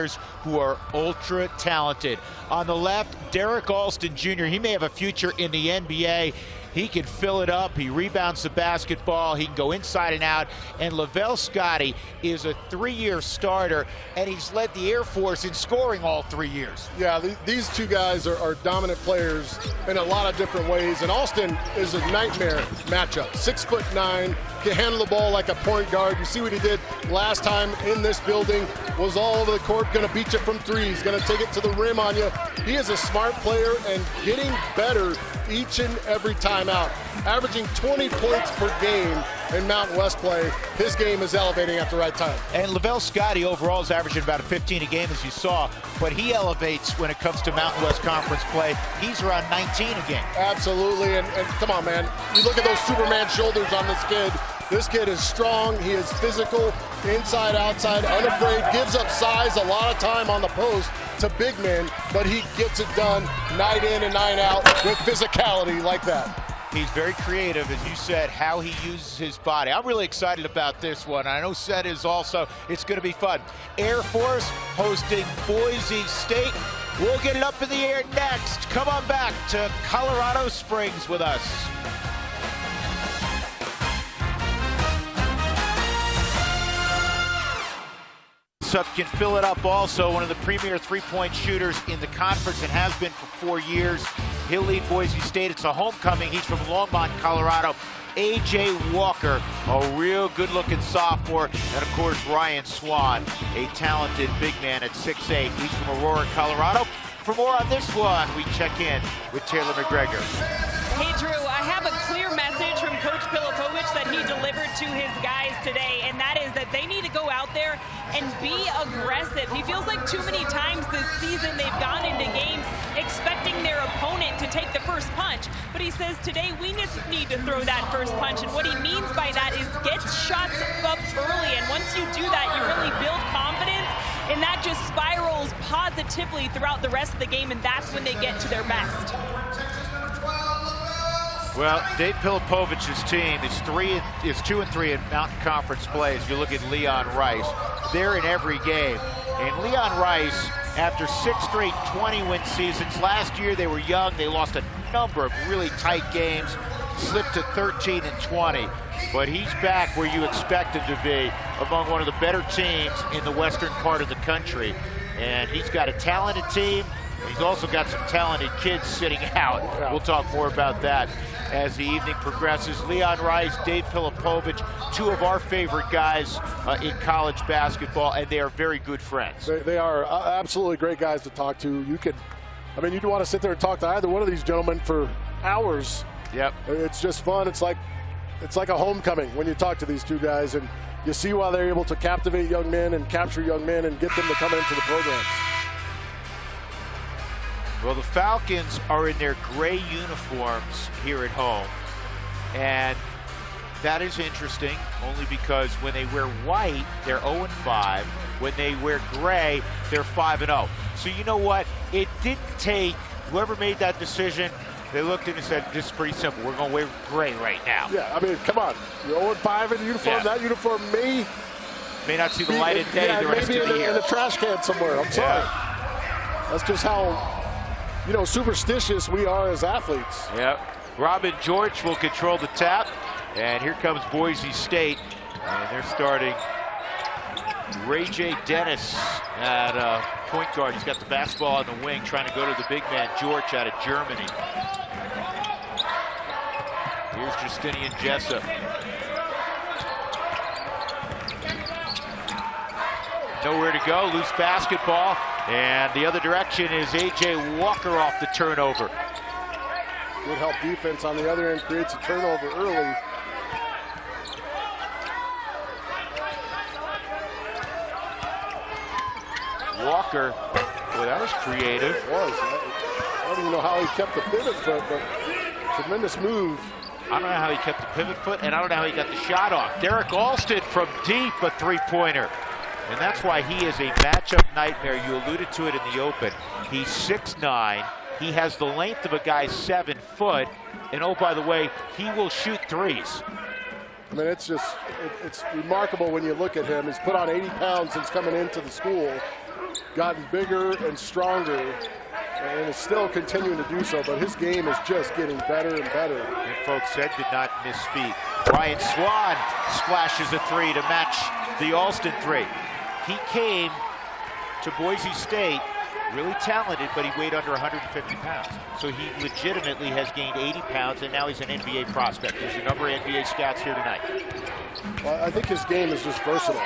players who are ultra talented. On the left, Derek Alston Jr. He may have a future in the NBA. He can fill it up. He rebounds the basketball. He can go inside and out. And Lavelle Scotty is a 3-year starter, and he's led the Air Force in scoring all 3 years. Yeah, these two guys are dominant players in a lot of different ways. And Alston is a nightmare matchup. 6'9", can handle the ball like a point guard. You see what he did last time in this building. Was all over the court, going to beat you from three. He's going to take it to the rim on you. He is a smart player and getting better each and every time out. Averaging 20 points per game in Mountain West play. His game is elevating at the right time. And Lavelle Scotty overall is averaging about a 15 a game, as you saw, but he elevates when it comes to Mountain West Conference play. He's around 19 a game. Absolutely, and come on, man. You look at those Superman shoulders on this kid. This kid is strong, he is physical, inside, outside, unafraid, gives up size a lot of time on the post to big men, but he gets it done night in and night out with physicality like that. He's very creative, as you said, how he uses his body. I'm really excited about this one. I know Seth is also. It's going to be fun. Air Force hosting Boise State. We'll get it up in the air next. Come on back to Colorado Springs with us. Can fill it up also, one of the premier three-point shooters in the conference and has been for 4 years. He'll lead Boise State. It's a homecoming. He's from Longmont, Colorado. A.J. Walker, a real good-looking sophomore. And, of course, Ryan Swan, a talented big man at 6'8". He's from Aurora, Colorado. For more on this one, we check in with Taylor McGregor. Hey, Drew, I have a clear message from Coach Pilipovich that he delivered to his guys today, and that is that they need to go out there and be aggressive. He feels like too many times this season they've gone into games expecting their opponent to take the first punch, but he says today we need to throw that first punch, and what he means by that is get shots up early, and once you do that, you really build confidence, and that just spirals positively throughout the rest of the game, and that's when they get to their best. Well, Dave Pilipovich's team is 2-3 in Mountain Conference play. As you look at Leon Rice, they're in every game. And Leon Rice, after 6 straight 20-win seasons, last year they were young. They lost a number of really tight games, slipped to 13-20. But he's back where you expect him to be, among one of the better teams in the western part of the country. And he's got a talented team. He's also got some talented kids sitting out. We'll talk more about that as the evening progresses. Leon Rice, Dave Pilipovich, two of our favorite guys in college basketball, and they are very good friends. They are absolutely great guys to talk to. You'd want to sit there and talk to either one of these gentlemen for hours. Yep. It's just fun. It's like a homecoming when you talk to these two guys, and you see why they're able to captivate young men and capture young men and get them to come into the programs. Well, the Falcons are in their gray uniforms here at home, and that is interesting only because when they wear white, they're 0-5. When they wear gray, they're 5-0. So you know what? It didn't take whoever made that decision. They looked at it and said, this is pretty simple. We're going to wear gray right now. Yeah, I mean, come on. You're 0-5 in the uniform. Yeah. That uniform may not see the light of day the rest of the year. In a trash can somewhere. I'm sorry. That's just how, superstitious we are as athletes. Yep. Robin George will control the tap. And here comes Boise State. And they're starting Ray J. Dennis at point guard. He's got the basketball on the wing, trying to go to the big man, George, out of Germany. Here's Justinian Jessup. Nowhere to go, loose basketball. And the other direction is A.J. Walker off the turnover. Good help defense on the other end, creates a turnover early. Walker, boy, that was creative. It was. I don't even know how he kept the pivot foot, but tremendous move. I don't know how he kept the pivot foot, and I don't know how he got the shot off. Derek Alston from deep, a three-pointer. And that's why he is a matchup nightmare. You alluded to it in the open. He's 6'9". He has the length of a guy 7 foot. And oh, by the way, he will shoot threes. I mean, it's remarkable when you look at him. He's put on 80 pounds since coming into the school. gotten bigger and stronger, and is still continuing to do so, but his game is just getting better and better. And folks said did not misspeak. Ryan Swan splashes a three to match the Alston three. He came to Boise State really talented, but he weighed under 150 pounds. So he legitimately has gained 80 pounds, and now he's an NBA prospect. There's a number of NBA scouts here tonight. Well, I think his game is just versatile.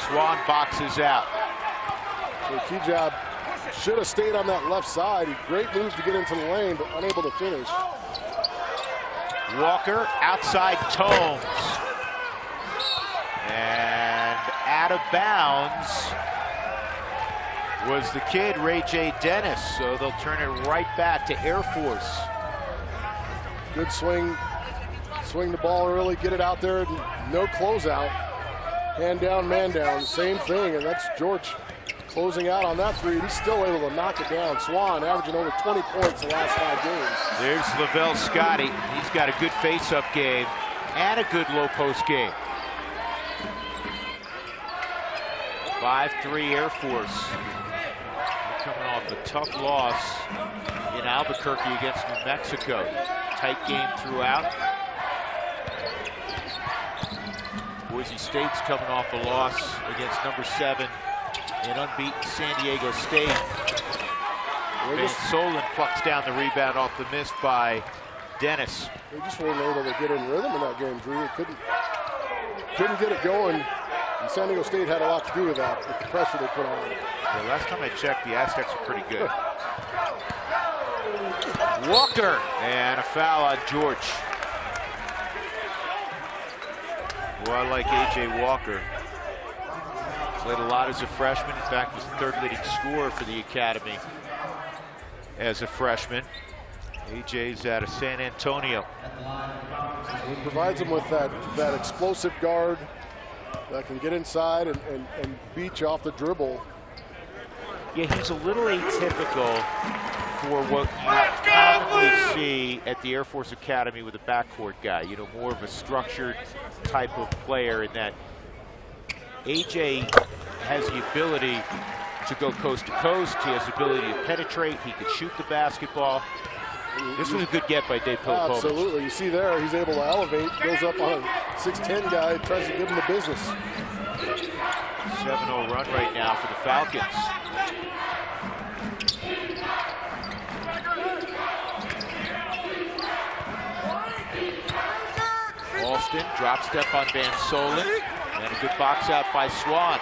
Swan boxes out. So Kijab should have stayed on that left side. Great move to get into the lane, but unable to finish. Walker outside Tomes. And out of bounds was the kid, Ray J. Dennis. So they'll turn it right back to Air Force. Good swing. Swing the ball early, get it out there, no closeout. Hand down, man down, same thing, and that's George closing out on that three. He's still able to knock it down. Swan averaging over 20 points the last 5 games. There's Lavelle Scotty. He's got a good face-up game and a good low-post game. 5-3 Air Force. They're coming off a tough loss in Albuquerque against New Mexico. Tight game throughout. Boise State's coming off a loss against number 7 and unbeaten San Diego State. Van Solen plucks down the rebound off the miss by Dennis. They just weren't able to get in rhythm in that game, Drew. They couldn't get it going. And San Diego State had a lot to do with that, with the pressure they put on. Yeah, last time I checked, the Aztecs were pretty good. Walker, and a foul on George. Well, I like A.J. Walker. Played a lot as a freshman. In fact, was the 3rd leading scorer for the academy as a freshman. A.J.'s out of San Antonio. He provides him with that explosive guard that can get inside and beat you off the dribble. Yeah, he's a little atypical for what you commonly see at the Air Force Academy with a backcourt guy. You know, more of a structured type of player in that AJ has the ability to go coast to coast. He has the ability to penetrate. He can shoot the basketball. This was a good get by Dave Pilipovich. Absolutely. You see there, he's able to elevate, goes up on a 6'10 guy, tries to give him the business. 7-0 run right now for the Falcons. Alston, drop step on Van Solen, and a good box out by Swan.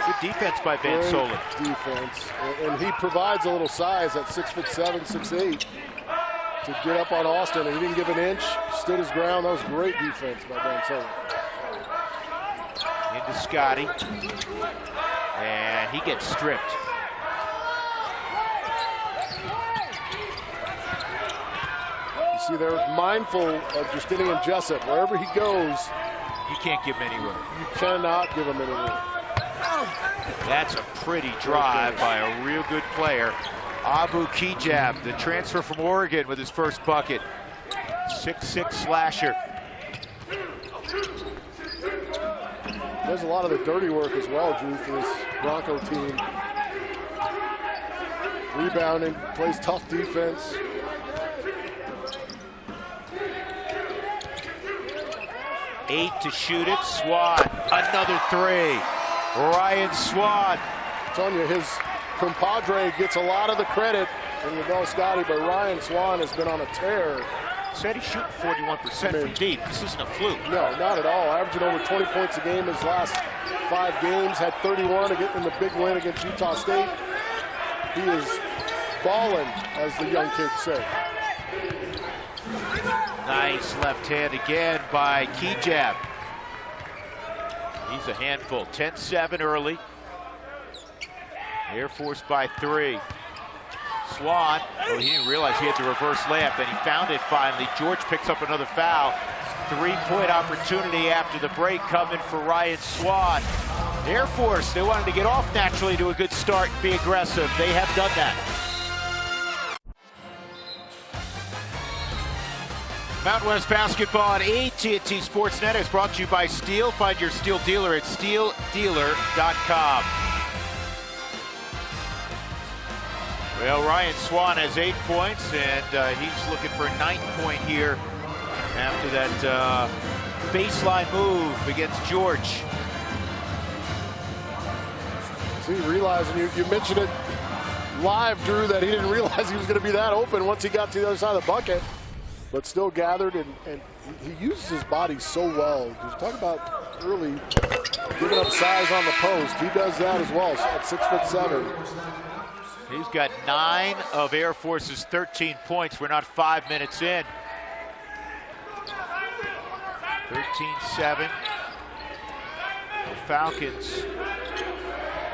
Good defense by Van Solen. Defense, and he provides a little size at 6'7", 6'8", to get up on Alston, and he didn't give an inch, stood his ground. That was great defense by Van Solen. Into Scotty, and he gets stripped. See, they're mindful of Justinian Jessup. Wherever he goes, you can't give him any room. You cannot give him any room. That's a pretty drive by a real good player. Abu Kijab, the transfer from Oregon, with his first bucket. 6'6" slasher. Does a lot of the dirty work as well, Drew, for this Bronco team. Rebounding, plays tough defense. Eight to shoot it. Swan, another three. Ryan Swan. I'm telling you, his compadre gets a lot of the credit in Lavelle Scotty, but Ryan Swan has been on a tear. Said he's shooting 41% from deep. This isn't a fluke. No, not at all. Averaging over 20 points a game his last 5 games. Had 31 in the big win against Utah State. He is balling, as the young kids say. Nice left hand again by Kijab. He's a handful. 10-7 early. Air Force by 3. Swan, oh, he didn't realize he had the reverse layup, and he found it finally. George picks up another foul. 3-point opportunity after the break coming for Ryan Swan. Air Force, they wanted to get off naturally to a good start and be aggressive. They have done that. Mountain West Basketball at AT&T Sportsnet is brought to you by Steel. Find your Steel dealer at steeldealer.com. Well, Ryan Swan has 8 points, and he's looking for a 9th point here after that baseline move against George. See, realizing you mentioned it live, Drew, that he didn't realize he was going to be that open once he got to the other side of the bucket, but still gathered, and he uses his body so well. Just talk about early giving up size on the post. He does that as well at 6'7". He's got 9 of Air Force's 13 points. We're not 5 minutes in. 13-7. The Falcons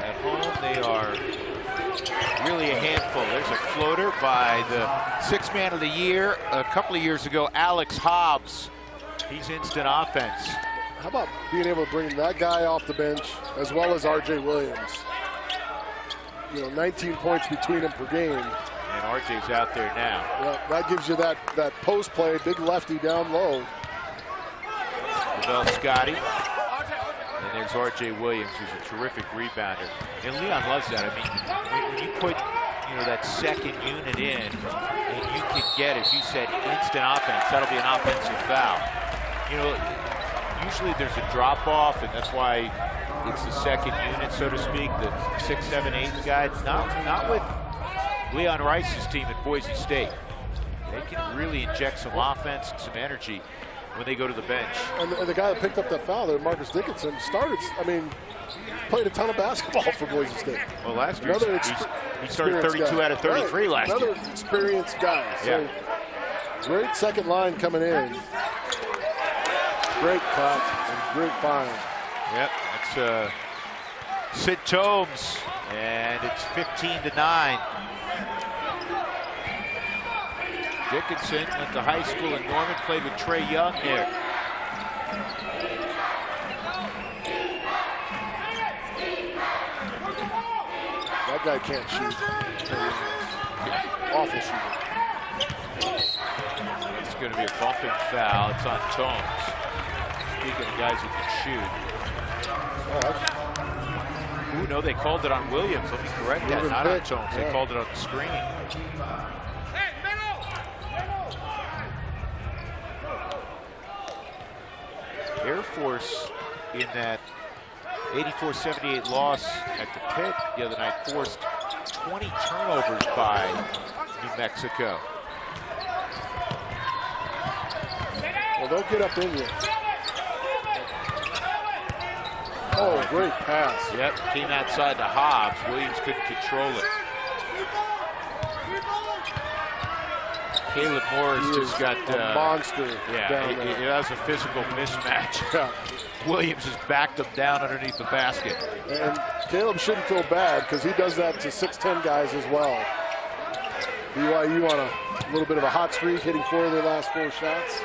at home, they are really a handful. There's a floater by the 6th man of the year a couple of years ago, Alex Hobbs. He's instant offense. How about being able to bring that guy off the bench as well as R.J. Williams? 19 points between them per game. And RJ's out there now. Yeah, that gives you that post play, big lefty down low. Lavelle Scotty. And there's RJ Williams, who's a terrific rebounder. And Leon loves that. I mean, when you put that second unit in, and you can get, as you said, instant offense, that'll be an offensive foul. Usually there's a drop off, and that's why it's the second unit, so to speak, the 6, 7, 8 guys. Not with Leon Rice's team at Boise State. They can really inject some offense and some energy when they go to the bench. And the guy that picked up that foul there, Marcus Dickinson, played a ton of basketball for Boise State. Well, last year he started 32 out of 33 last year. Another experienced guy. So great second line coming in. Great cut and great find. Yep, that's Sid Tomes, and it's 15-9. Dickinson went to high school in Norman, played with Trey Young there. That guy can't shoot. Awful shooter. It's going to be a bumping foul. It's on Tomes. Speaking of guys who can shoot. Ooh, no, they called it on Williams. Let me correct that. Not on Tomes. They called it on the screen. Air Force in that 84-78 loss at the pit the other night forced 20 turnovers by New Mexico. Well, they'll get up in you. Oh, great pass. Yep, came outside to Hobbs. Williams couldn't control it. Caleb Morris just got a monster. Yeah, it has a physical mismatch. Yeah. Williams has backed him down underneath the basket. And Caleb shouldn't feel bad because he does that to 6'10" guys as well. BYU on a little bit of a hot streak, hitting 4 of their last 4 shots.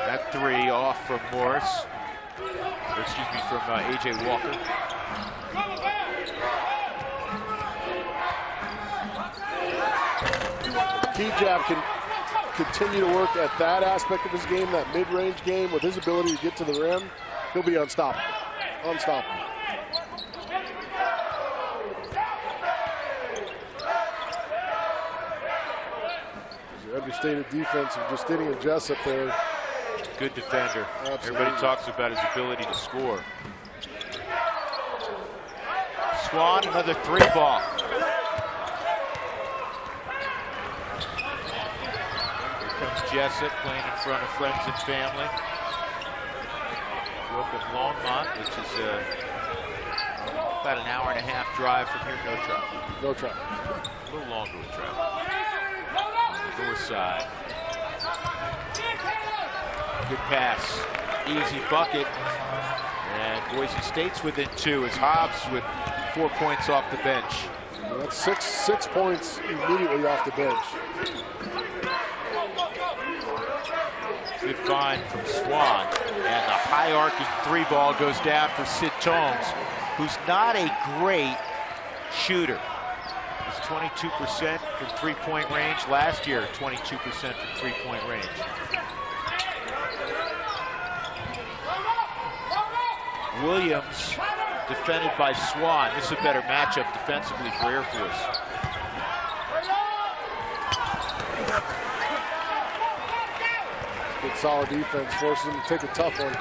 That 3 off from Morris. Excuse me, from A.J. Walker. Kejab can continue to work at that aspect of his game, that mid-range game, with his ability to get to the rim. He'll be unstoppable. Unstoppable. The understated defense of Justinian Jessup there. Good defender. Absolutely. Everybody talks about his ability to score. Swan, another 3 ball. Here comes Jessup playing in front of friends and family. Grew up in Longmont, which is about an hour and a half drive from here. No traffic. No traffic. A little longer with traffic. On the north side. Good pass, easy bucket, and Boise State's within 2 as Hobbs with 4 points off the bench. Well, that's six points immediately off the bench. Good find from Swan, and the high arcing 3 ball goes down for Sid Tomes. who's not a great shooter. He's 22% from three-point range. Last year, 22% from three-point range. Williams defended by Swan. This is a better matchup defensively for Air Force. Good solid defense, forces him to take a tough one.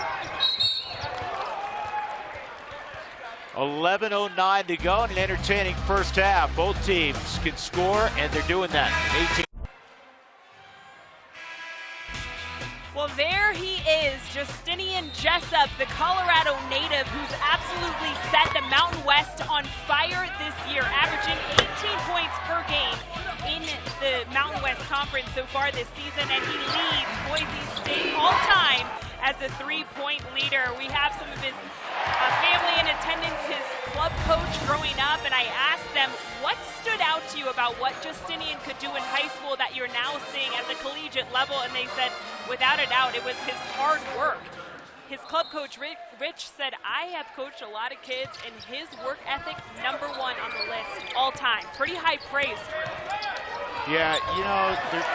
11:09 to go in an entertaining first half. Both teams can score, and they're doing that. 18. Well, there he is, Justinian Jessup, the Colorado native who's absolutely set the Mountain West on fire this year, averaging 18 points per game in the Mountain West Conference so far this season, and he leads Boise State all-time as a three-point leader. We have some of his family in attendance, his club coach growing up, and I asked them what stood out to you about what Justinian could do in high school that you're now seeing at the collegiate level, and they said, without a doubt, it was his hard work. His club coach, Rich, said, I have coached a lot of kids, and his work ethic, #1 on the list all time. Pretty high praise. Yeah, you know, there's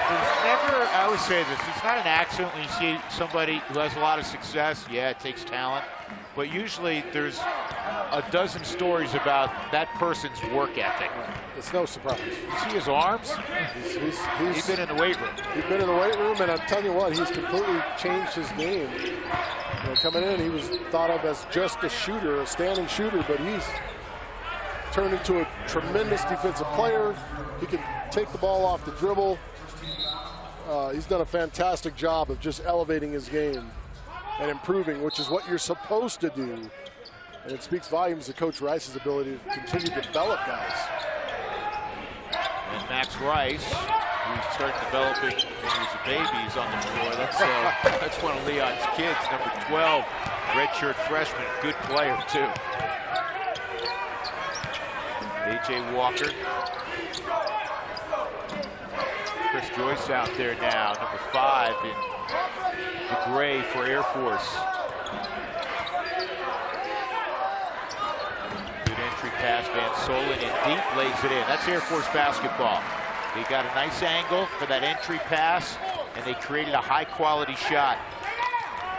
never, I always say this, it's not an accident when you see somebody who has a lot of success. Yeah, it takes talent, but usually there's a dozen stories about that person's work ethic. It's no surprise. You see his arms? He's been in the weight room. He's been in the weight room, and I'm telling you what, he's completely changed his game. You know, coming in, he was thought of as just a shooter, a standing shooter, but he's turned into a tremendous defensive player. He can take the ball off the dribble. He's done a fantastic job of just elevating his game and improving, which is what you're supposed to do. And it speaks volumes to Coach Rice's ability to continue to develop guys. And Max Rice, who started developing when he was a baby, is on the floor. That's one of Leon's kids, number 12, redshirt freshman, good player too. A.J. Walker. Chris Joyce out there now, number 5 in the gray for Air Force. Good entry pass, Van Solen in deep, lays it in. That's Air Force basketball. They got a nice angle for that entry pass, and they created a high-quality shot.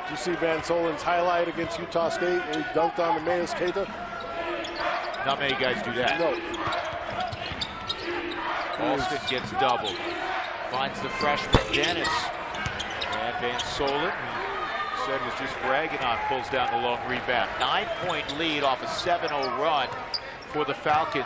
Did you see Van Solen's highlight against Utah State where he dunked on the Mayes Keita? Not many guys do that. No. Alston gets doubled. Finds the freshman Dennis. And Van Solen, who said was just bragging on, pulls down the long rebound. 9-point lead off a 7-0 run for the Falcons.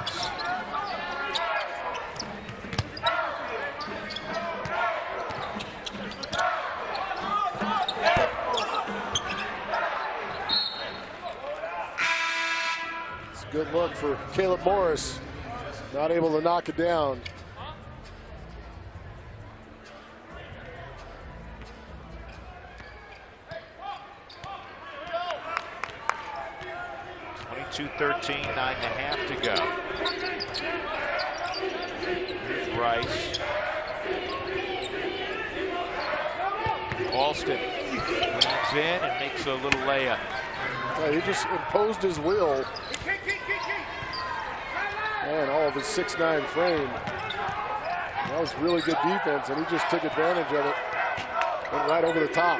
It's a good look for Caleb Morris. Not able to knock it down. .213, 9.5 to go. Here's Rice. Alston leans in and makes a little layup. Yeah, he just imposed his will. And all of his 6'9" frame. That was really good defense, and he just took advantage of it. Went right over the top.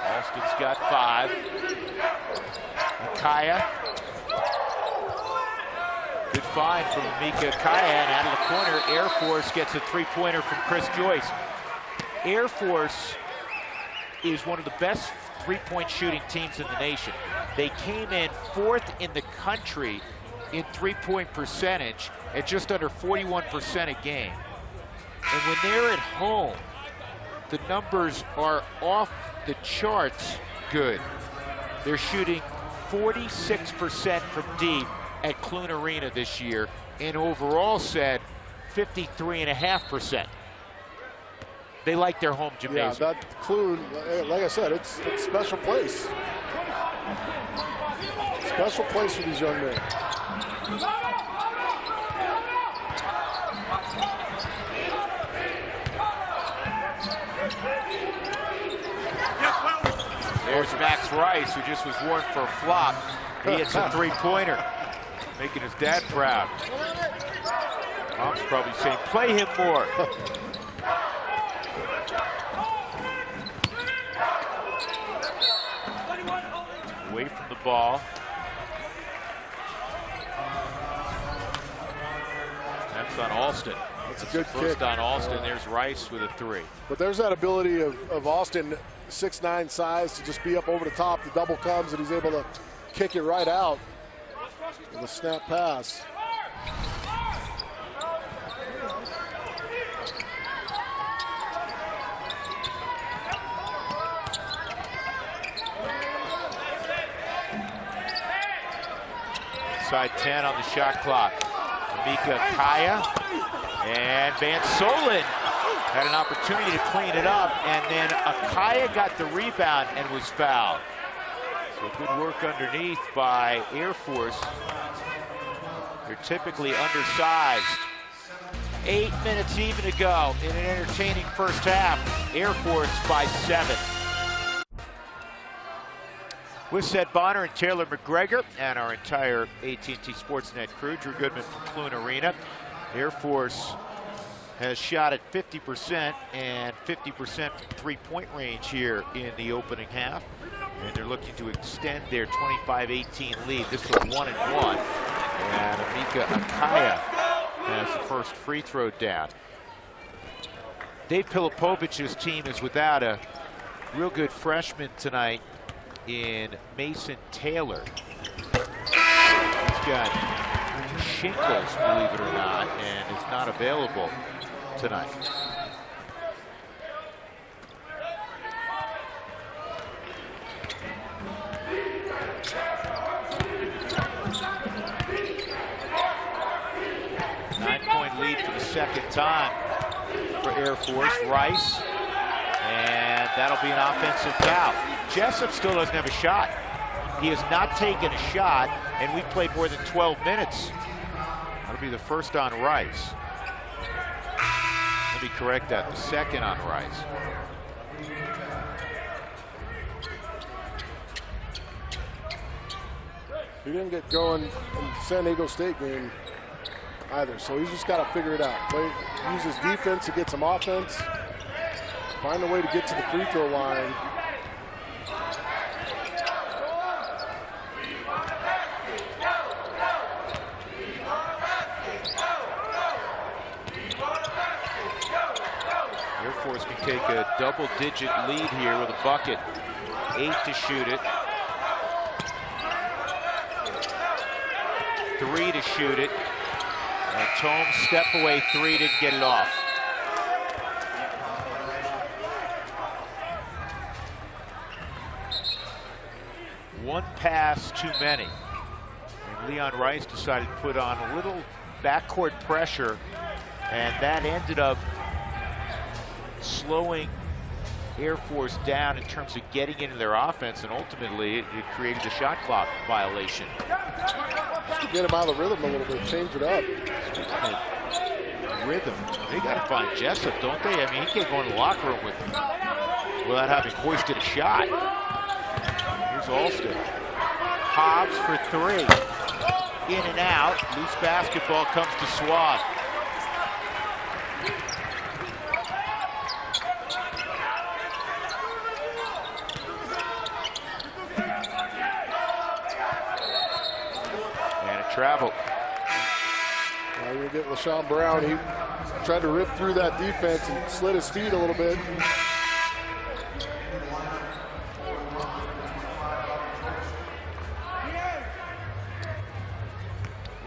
Alston's got 5. Kaya. Good find from Mika Kaya, out of the corner. Air Force gets a three-pointer from Chris Joyce. Air Force is one of the best three-point shooting teams in the nation. They came in 4th in the country in three-point percentage at just under 41% a game. And when they're at home, the numbers are off the charts good. They're shooting 46% from deep at Clune Arena this year, and overall said 53.5%. They like their home gymnasium. Yeah, that Clune, like I said, it's a special place. Special place for these young men. There's Max Rice, who just was warned for a flop. He hits a three-pointer, making his dad proud. Mom's probably saying, play him more. Away from the ball. That's on Alston. That's a good First kick. on Alston. There's Rice with a three. But there's that ability of Austin, 6'9" size, to just be up over the top. The double comes and he's able to kick it right out with a snap pass. Side 10 on the shot clock. Mika Kaya and Van Solen had an opportunity to clean it up, and then Akaya got the rebound and was fouled. So good work underneath by Air Force. They're typically undersized. 8 minutes even to go in an entertaining first half. Air Force by 7. With Seth Bonner and Taylor McGregor and our entire AT&T Sportsnet crew, Drew Goodman from Clune Arena. Air Force has shot at 50% and 50% from three-point range here in the opening half. And they're looking to extend their 25-18 lead. This was 1-1. And Amika Akaya has the first free throw down. Dave Pilipovic's team is without a real good freshman tonight in Mason Taylor. He's got shingles, believe it or not, and is not available tonight. Nine-point lead for the second time for Air Force. Rice, and that'll be an offensive foul. Jessup still doesn't have a shot. He has not taken a shot, and we've played more than 12 minutes. That'll be the first on Rice. Let me correct that, the second on Rice. He didn't get going in the San Diego State game either, so he's just got to figure it out. Use his defense to get some offense. Find a way to get to the free throw line. Air Force can take a double-digit lead here with a bucket. 8 to shoot it. 3 to shoot it. And Tomes step away 3, didn't get it off. One pass too many. And Leon Rice decided to put on a little backcourt pressure, and that ended up slowing Air Force down in terms of getting into their offense, and ultimately it created a shot clock violation. Just to get him out of the rhythm a little bit, change it up. Rhythm. They got to find Jessup, don't they? I mean, he can't go in the locker room without having hoisted a shot. Here's Alston. Hobbs for 3. In and out. Loose basketball comes to Swan. And a travel. Now you get LaShawn Brown. He tried to rip through that defense and slid his feet a little bit.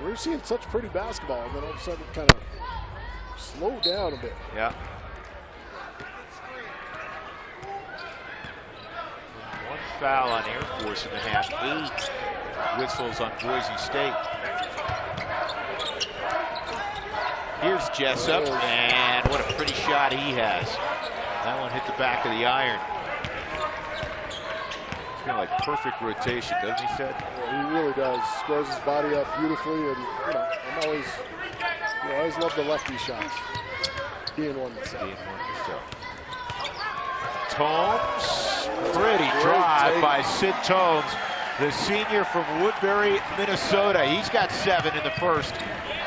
We're seeing such pretty basketball, and then all of a sudden it kind of slowed down a bit. Yeah. One foul on Air Force in the half. 8 whistles on Boise State. Here's Jessup, and what a pretty shot he has. That one hit the back of the iron. It's kind of like perfect rotation, doesn't he, Seth? Yeah, he really does. Squares his body up beautifully, and I'm always, I always love the lefty shots. Being one myself. Being one yourself. Tomes, pretty drive by Sid Tomes, the senior from Woodbury, Minnesota. He's got 7 in the first,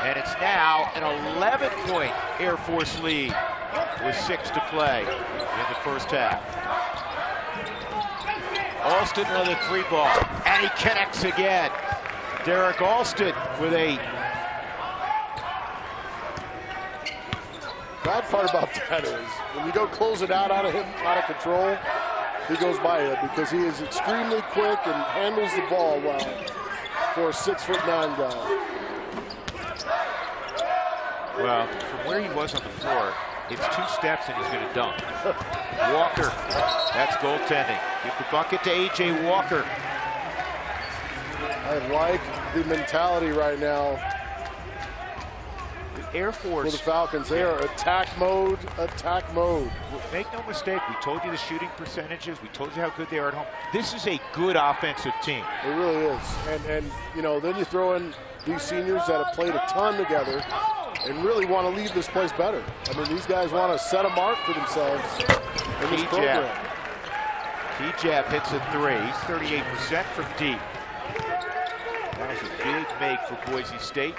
and it's now an 11-point Air Force lead with 6 to play in the first half. Alston, another 3-ball, and he connects again. Derek Alston with a... Bad part about that is when you go close it out of him, out of control, he goes by it because he is extremely quick and handles the ball well for a 6'9" guy. Well, from where he was on the floor, it's 2 steps and he's going to dunk. Walker, that's goaltending. Give the bucket to A.J. Walker. I like the mentality right now. Air Force. For the Falcons, they are attack mode, attack mode. Make no mistake, we told you the shooting percentages. We told you how good they are at home. This is a good offensive team. It really is. And you know, then you throw in these seniors that have played a ton together and really want to leave this place better. I mean, these guys want to set a mark for themselves in this program. Kejab hits a 3. He's 38% from deep. That was a big make for Boise State.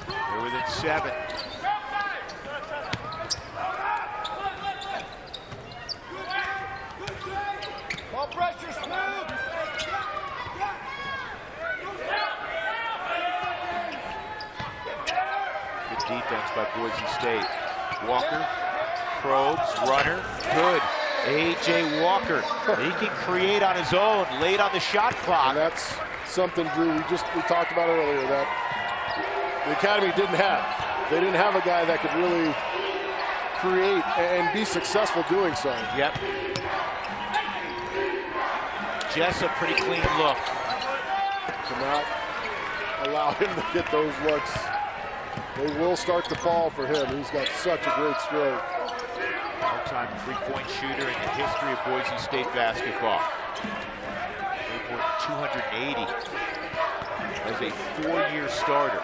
They're within 7. Ball pressure, smooth. Good defense by Boise State. Walker probes, runner, good. A.J. Walker, he can create on his own, late on the shot clock. And that's something, Drew, we talked about earlier that the Academy didn't have. They didn't have a guy that could really create and be successful doing so. Yep. Jessup, pretty clean look. Cannot allow him to get those looks. They will start to fall for him. He's got such a great stroke. All-time 3-point shooter in the history of Boise State basketball. 280 as a 4-year starter.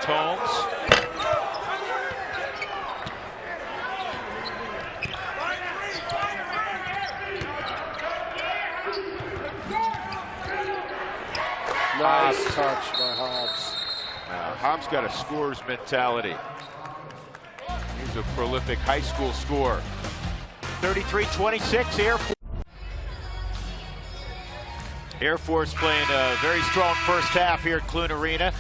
Tomes. Nice touch by Hobbs. Hobbs got a scorer's mentality. He's a prolific high school scorer. 33-26, Air Force. Air Force playing a very strong first half here at Clune Arena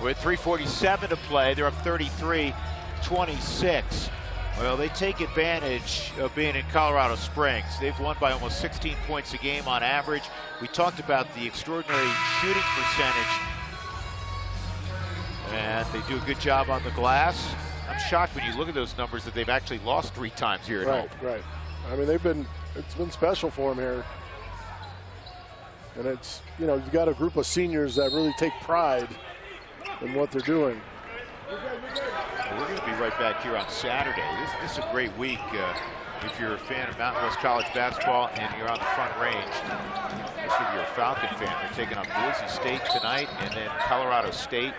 with 3:47 to play. They're up 33-26. Well, they take advantage of being in Colorado Springs. They've won by almost 16 points a game on average. We talked about the extraordinary shooting percentage, and they do a good job on the glass. I'm shocked when you look at those numbers that they've actually lost 3 times here at home. Right. I mean, it's been special for them here. And it's, you know, you've got a group of seniors that really take pride in what they're doing. Well, we're going to be right back here on Saturday. This is a great week if you're a fan of Mountain West College basketball and you're on the Front Range. Especially if you're a Falcon fan. They're taking on Boise State tonight and then Colorado State,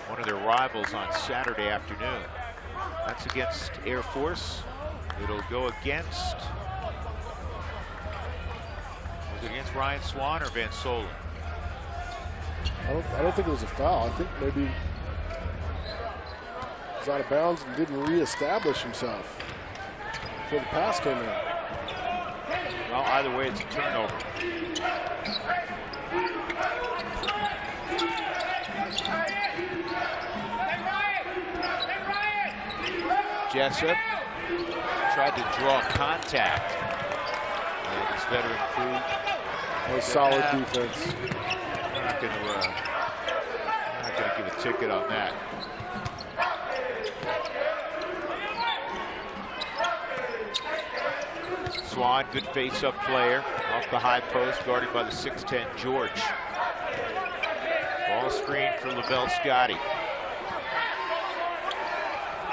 one of their rivals, on Saturday afternoon. That's against Air Force. It'll go against... Was it against Ryan Swan or Van Solen? I don't think it was a foul. I think maybe he was out of bounds and didn't reestablish himself before the pass came in. Well, either way, it's a turnover. Jessup tried to draw contact. And this veteran crew. Solid defense. I'm not going to give a ticket on that. Swan, good face-up player. Off the high post, guarded by the 6'10" George. Ball screen for Lavelle Scotty.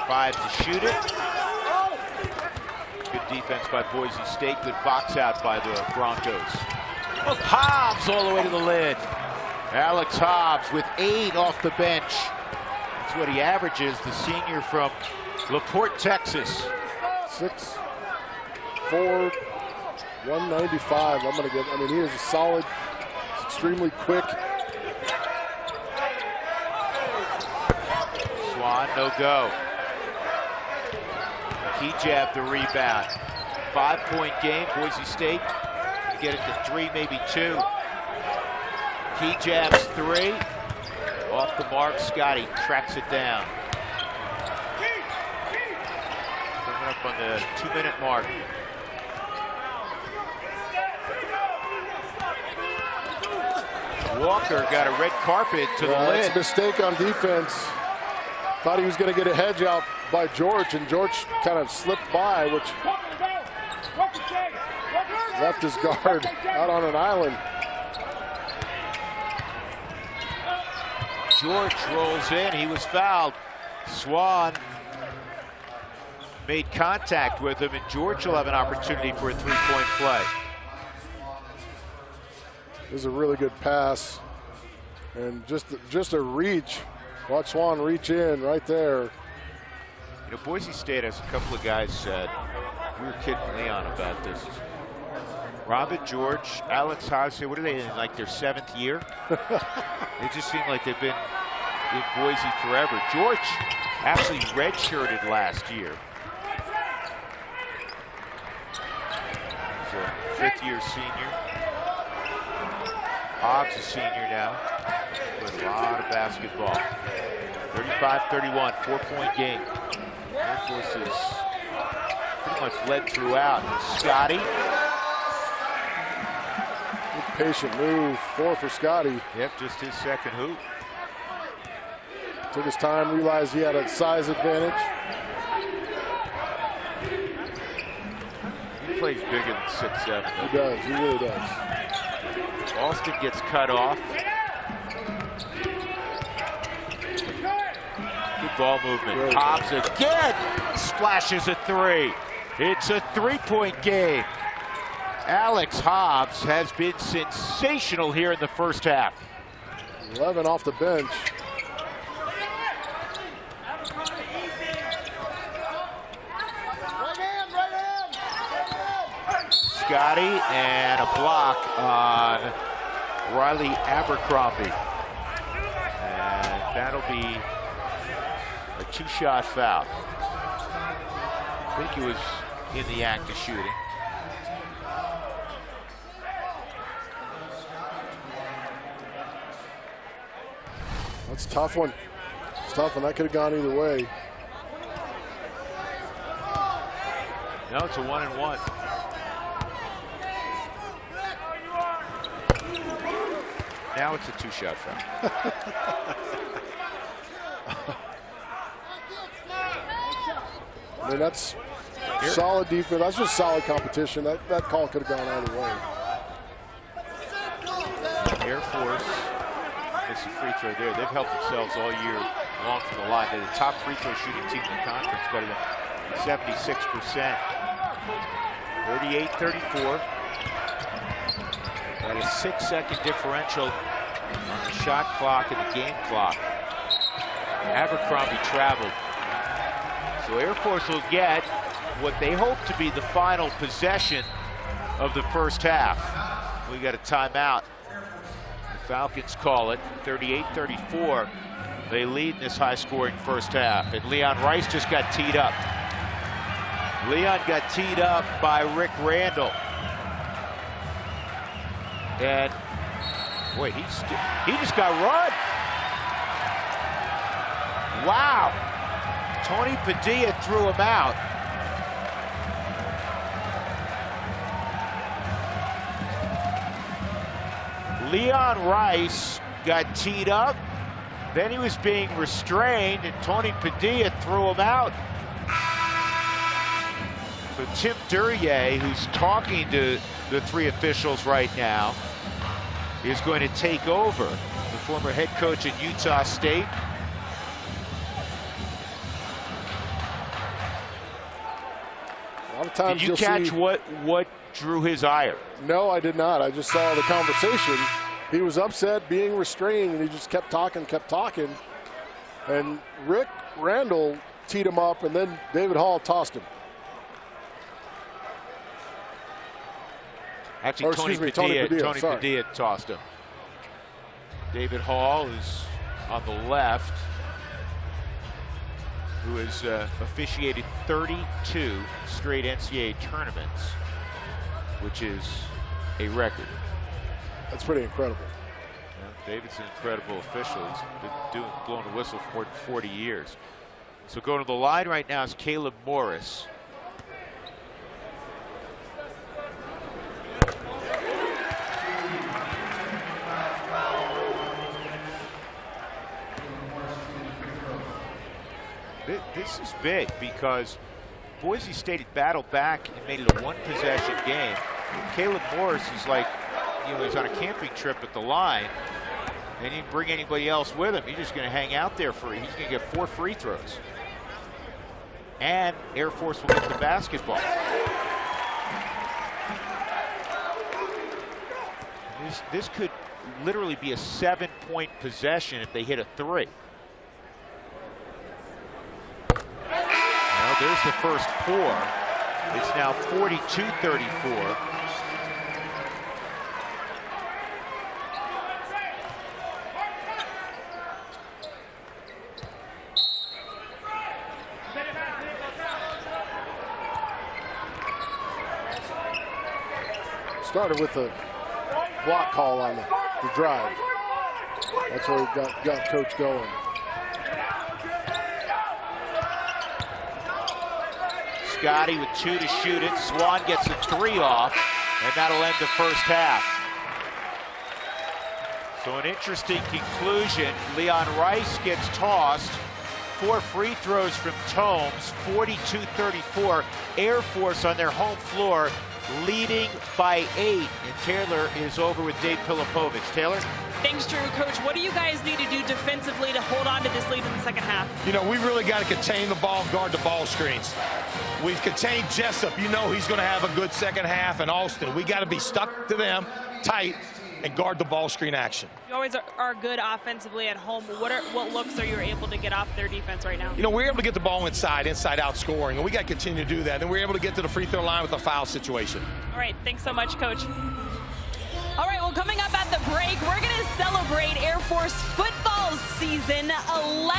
5 to shoot it. Good defense by Boise State. Good box out by the Broncos. Oh, Hobbs all the way to the lid. Alex Hobbs with 8 off the bench. That's what he averages. The senior from LaPorte, Texas. 6'4", 195. I'm gonna get. I mean, he is solid, extremely quick. Swan, no go. He jabbed the rebound. 5-point game, Boise State. Get it to 3, maybe 2. Key jabs 3. Off the mark, Scotty tracks it down. Coming up on the 2-minute mark. Walker got a red carpet to the lid. That's a mistake on defense. Thought he was going to get a hedge out by George, and George kind of slipped by, which left his guard out on an island. George rolls in. He was fouled. Swan made contact with him, and George will have an opportunity for a 3-point play. This is a really good pass, and just a reach. Watch Swan reach in right there. You know, Boise State has a couple of guys said, we were kidding Leon about this. Robin, George, Alex Hobbs, what are they in, like their 7th year? They just seem like they've been in Boise forever. George actually redshirted last year. He's a 5th-year senior. Hobbs a senior now. With a lot of basketball. 35-31, 4-point game. Air Force is pretty much led throughout. Scotty. Good patient move, 4 for Scotty. Yep, just his second hoop. Took his time, realized he had a size advantage. He plays bigger than 6'7". He does, he really does. Alston gets cut off. Good ball movement. Really Hobbs again splashes a 3. It's a 3-point game. Alex Hobbs has been sensational here in the first half. 11 off the bench. Scotty and a block on Riley Abercrombie. And that'll be a 2-shot foul. I think he was in the act of shooting. That's a tough one. It's tough, and that could have gone either way. No, it's a 1-and-1. Now it's a 2-shot foul. I mean, that's solid defense. That's just solid competition. That call could have gone either way. Air Force makes a free throw there. They've helped themselves all year long from the line. They're the top free throw shooting team in the conference, better than 76%. 38-34. Got a 6-second differential on the shot clock and the game clock. Abercrombie traveled. So Air Force will get what they hope to be the final possession of the first half. We got a timeout. The Falcons call it. 38-34. They lead in this high-scoring first half. And Leon Rice just got teed up. Leon got teed up by Rick Randall. And wait, he just got run. Wow. Tony Padilla threw him out. Leon Rice got teed up. Then he was being restrained, and Tony Padilla threw him out. So Tim Duryea, who's talking to the 3 officials right now, is going to take over. The former head coach at Utah State. A lot of times did you catch what drew his ire? No, I did not. I just saw the conversation. He was upset, being restrained, and he just kept talking. And Rick Randall teed him up, and then David Hall tossed him. Actually, Tony Padilla tossed him. David Hall is on the left, who has officiated 32 straight NCAA tournaments, which is a record. That's pretty incredible. Yeah, David's an incredible official. He's been blowing the whistle for more than 40 years. So going to the line right now is Caleb Morris. This is big because Boise State had battled back and made it a one-possession game. Caleb Morris is like, you know, he's on a camping trip at the line, and he didn't bring anybody else with him. He's just going to hang out there he's going to get 4 free throws. And Air Force will get the basketball. This could literally be a 7-point possession if they hit a 3. Well, there's the first 4. It's now 42-34. Started with a block call on the drive. That's where he got Coach going. Scotty with 2 to shoot it. Swan gets a 3 off, and that'll end the first half. So an interesting conclusion. Leon Rice gets tossed. 4 free throws from Tomes. 42-34. Air Force on their home floor, leading by 8. And Taylor is over with Dave Pilipovich. Taylor? Thanks, Drew. Coach, what do you guys need to do defensively to hold on to this lead in the second half? You know, we really got to contain the ball, guard the ball screens. We've contained Jessup. You know he's going to have a good second half, and Alston. We got to be stuck to them, tight, and guard the ball screen action. You always are good offensively at home. What looks are you able to get off their defense right now? You know, we're able to get the ball inside out scoring, and we got to continue to do that. And we're able to get to the free throw line with a foul situation. All right, thanks so much, Coach. All right, well, coming up at the break, we're going to celebrate Air Force football season. 11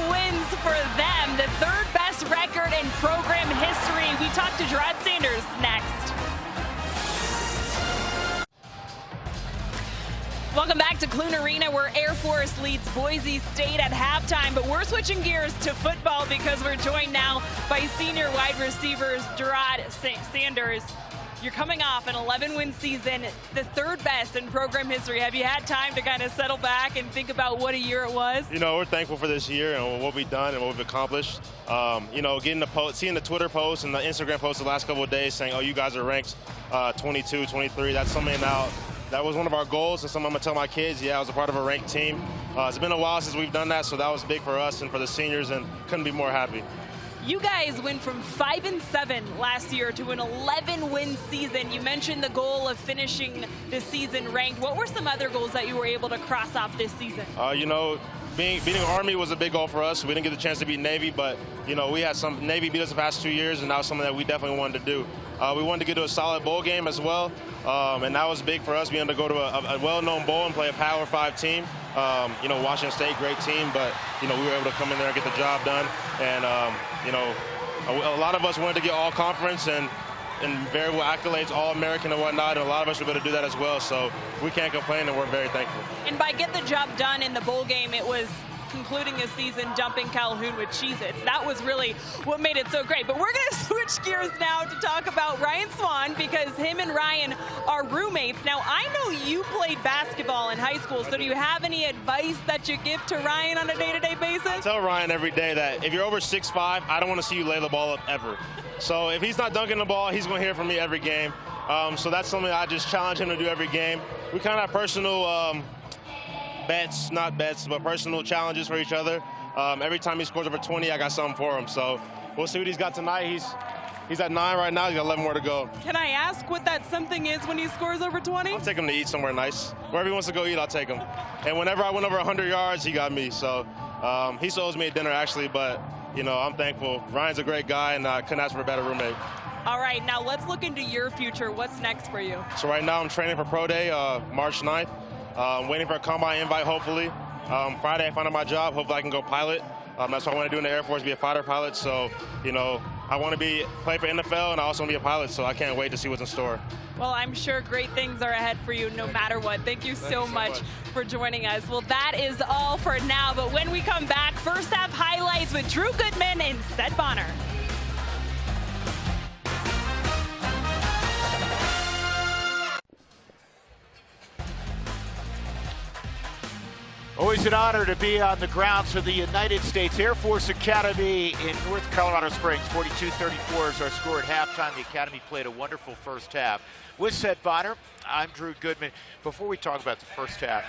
wins for them, the 3rd best record in program history. We talk to Gerard Sanders next. Welcome back to Clune Arena, where Air Force leads Boise State at halftime. But we're switching gears to football because we're joined now by senior wide receivers Gerard Sanders. You're coming off an 11-win season, the 3rd best in program history. Have you had time to kind of settle back and think about what a year it was? You know, we're thankful for this year and what we've done and what we've accomplished. You know, seeing the Twitter posts and the Instagram posts the last couple of days saying, oh, you guys are ranked 22, 23, that's something now. That was one of our goals, and something I'm going to tell my kids, yeah, I was a part of a ranked team. It's been a while since we've done that, so that was big for us and for the seniors, and couldn't be more happy. You guys went from 5-7 last year to an 11-win season. You mentioned the goal of finishing the season ranked. What were some other goals that you were able to cross off this season? You know, beating Army was a big goal for us. We didn't get the chance to beat Navy, but, you know, we had Navy beat us the past 2 years, and that was something that we definitely wanted to do. We wanted to get to a solid bowl game as well, and that was big for us. We had to go to a well-known bowl and play a Power 5 team. You know, Washington State, great team, but, you know, we were able to come in there and get the job done. And, you know, a lot of us wanted to get all conference and variable accolades, All-American and whatnot, and a lot of us were able to do that as well. So we can't complain, and we're very thankful. And by get the job done in the bowl game, it was concluding a season dumping Calhoun with Cheez-Its. That was really what made it so great. But we're going to switch gears now to talk about Ryan Swan, because him and Ryan are roommates. Now, I know you played basketball in high school, so do you have any advice that you give to Ryan on a day-to-day basis? I tell Ryan every day that if you're over 6'5", I don't want to see you lay the ball up ever. So if he's not dunking the ball, he's going to hear from me every game. So that's something I just challenge him to do every game. We kind of have personal not bets, but personal challenges for each other. Every time he scores over 20, I got something for him. So we'll see what he's got tonight. He's at 9 right now. He's got 11 more to go. Can I ask what that something is when he scores over 20? I'll take him to eat somewhere nice. Wherever he wants to go eat, I'll take him. And whenever I went over 100 yards, he got me. So he still owes me a dinner, actually. But, you know, I'm thankful. Ryan's a great guy, and I couldn't ask for a better roommate. All right, now let's look into your future. What's next for you? So right now I'm training for Pro Day, March 9th. I'm waiting for a combine invite, hopefully. Friday I find out my job. Hopefully I can go pilot. That's what I want to do in the Air Force, be a fighter pilot. So, you know, I want to play for NFL, and I also want to be a pilot, so I can't wait to see what's in store. Well, I'm sure great things are ahead for you no matter what. Thank you so much for joining us. Well, that is all for now, but when we come back, first half highlights with Drew Goodman and Seth Bonner. Always an honor to be on the grounds of the United States Air Force Academy in North Colorado Springs. 42-34 is our score at halftime. The Academy played a wonderful first half. With Seth Bonner, I'm Drew Goodman. Before we talk about the first half,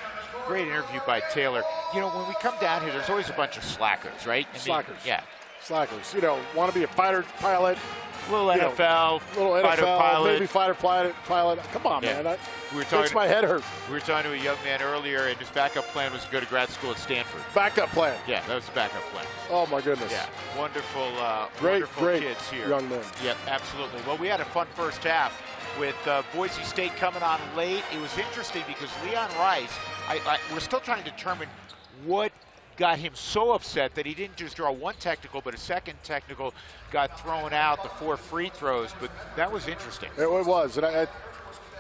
great interview by Taylor. You know, when we come down here, there's always a bunch of slackers, right? Slackers. Yeah. Slackers. You know, want to be a fighter pilot. Little NFL, fighter pilot. Maybe fighter pilot. Come on, Yeah. man. Makes my head hurt. We were talking to a young man earlier, and his backup plan was to go to grad school at Stanford. Backup plan. Yeah, that was the backup plan. Oh, my goodness. Yeah, wonderful, Great kids here. Young men. Yep, absolutely. Well, we had a fun first half with Boise State coming on late. It was interesting because Leon Rice, we're still trying to determine what got him so upset that he didn't just draw one technical, but a second technical got thrown out, the 4 free throws. But that was interesting. It was, and I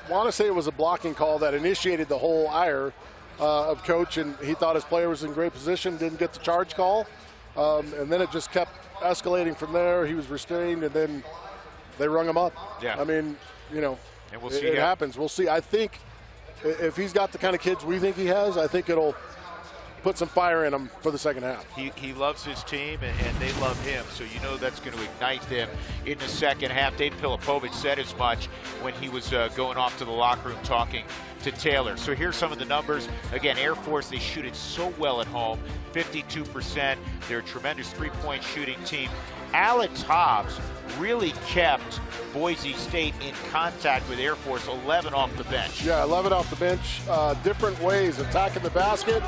want to say it was a blocking call that initiated the whole ire of coach, and he thought his player was in great position, didn't get the charge call, and then it just kept escalating from there. He was restrained, and then they rung him up. Yeah. I mean, you know, and we'll see. It happens. We'll see. I think if he's got the kind of kids we think he has, I think it'll put some fire in him for the second half. He loves his team, and they love him, so you know that's going to ignite them in the second half. Dave Filipovic said as much when he was going off to the locker room talking to Taylor. So here's some of the numbers. Again, Air Force, they shoot it so well at home, 52%. They're a tremendous three-point shooting team. Alex Hobbs really kept Boise State in contact with Air Force, 11 off the bench. Yeah, 11 off the bench. Different ways, attacking the basket,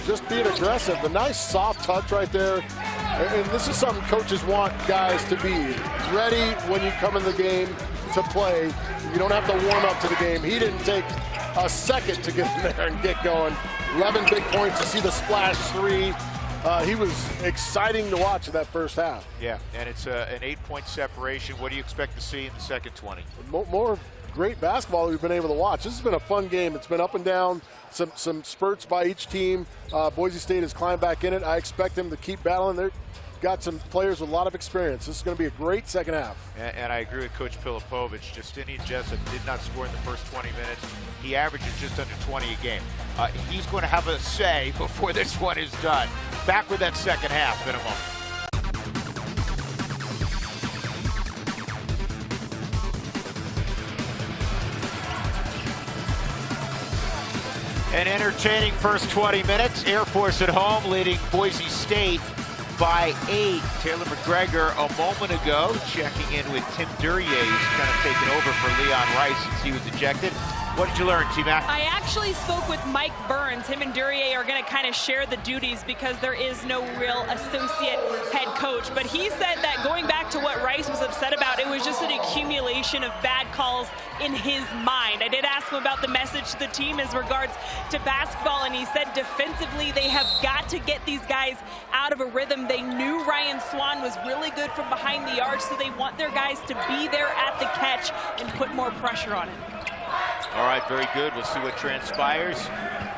just being aggressive. The nice soft touch right there. And this is something coaches want guys to be ready when you come in the game to play. You don't have to warm up to the game. He didn't take a second to get in there and get going. 11 big points. To see the splash 3. He was exciting to watch in that first half. Yeah, and it's an 8-point separation. What do you expect to see in the second 20? More great basketball that we've been able to watch. This has been a fun game. It's been up and down, some spurts by each team. Boise State has climbed back in it. I expect them to keep battling. They've got some players with a lot of experience. This is going to be a great second half. And I agree with Coach Filipovic. Justinian Jessup did not score in the first 20 minutes. He averages just under 20 a game. He's going to have a say before this one is done. Back with that second half in a moment. An entertaining first 20 minutes. Air Force at home leading Boise State by 8. Taylor McGregor a moment ago checking in with Tim Duryea, who's kind of taken over for Leon Rice since he was ejected. What did you learn, T-Mac? I actually spoke with Mike Burns. Him and Duryea are going to kind of share the duties because there is no real associate head coach. But he said that going back to what Rice was upset about, it was just an accumulation of bad calls in his mind. I did ask him about the message to the team as regards to basketball, and he said defensively they have got to get these guys out of a rhythm. They knew Ryan Swan was really good from behind the arc, so they want their guys to be there at the catch and put more pressure on him. All right, very good. We'll see what transpires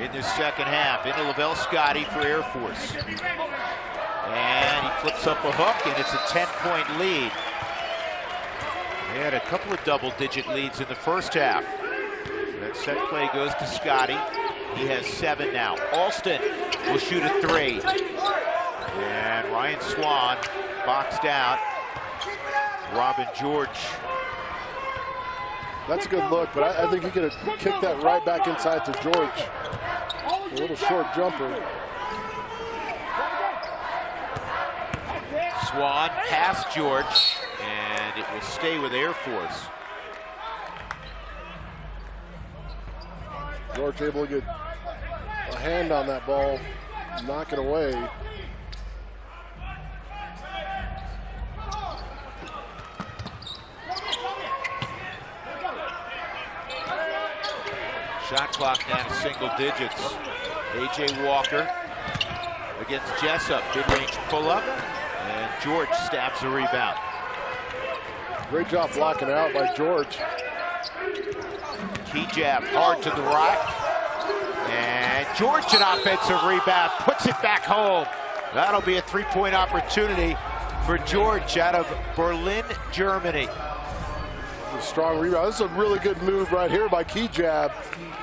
in this second half. Into Lavelle Scotty for Air Force. And he flips up a hook, and it's a 10-point lead. They had a couple of double-digit leads in the first half. That set play goes to Scotty. He has 7 now. Alston will shoot a 3. And Ryan Swan boxed out. Robin George. That's a good look, but I think he could have kicked that right back inside to George. A little short jumper. Swan past George, and it will stay with Air Force. George able to get a hand on that ball, knock it away. Shot clock down to single digits. A.J. Walker against Jessup. Mid-range pull-up. And George stabs the rebound. Great job blocking out by George. Key jab hard to the right. And George, an offensive rebound, puts it back home. That'll be a three-point opportunity for George out of Berlin, Germany. A strong rebound. This is a really good move right here by Key jab.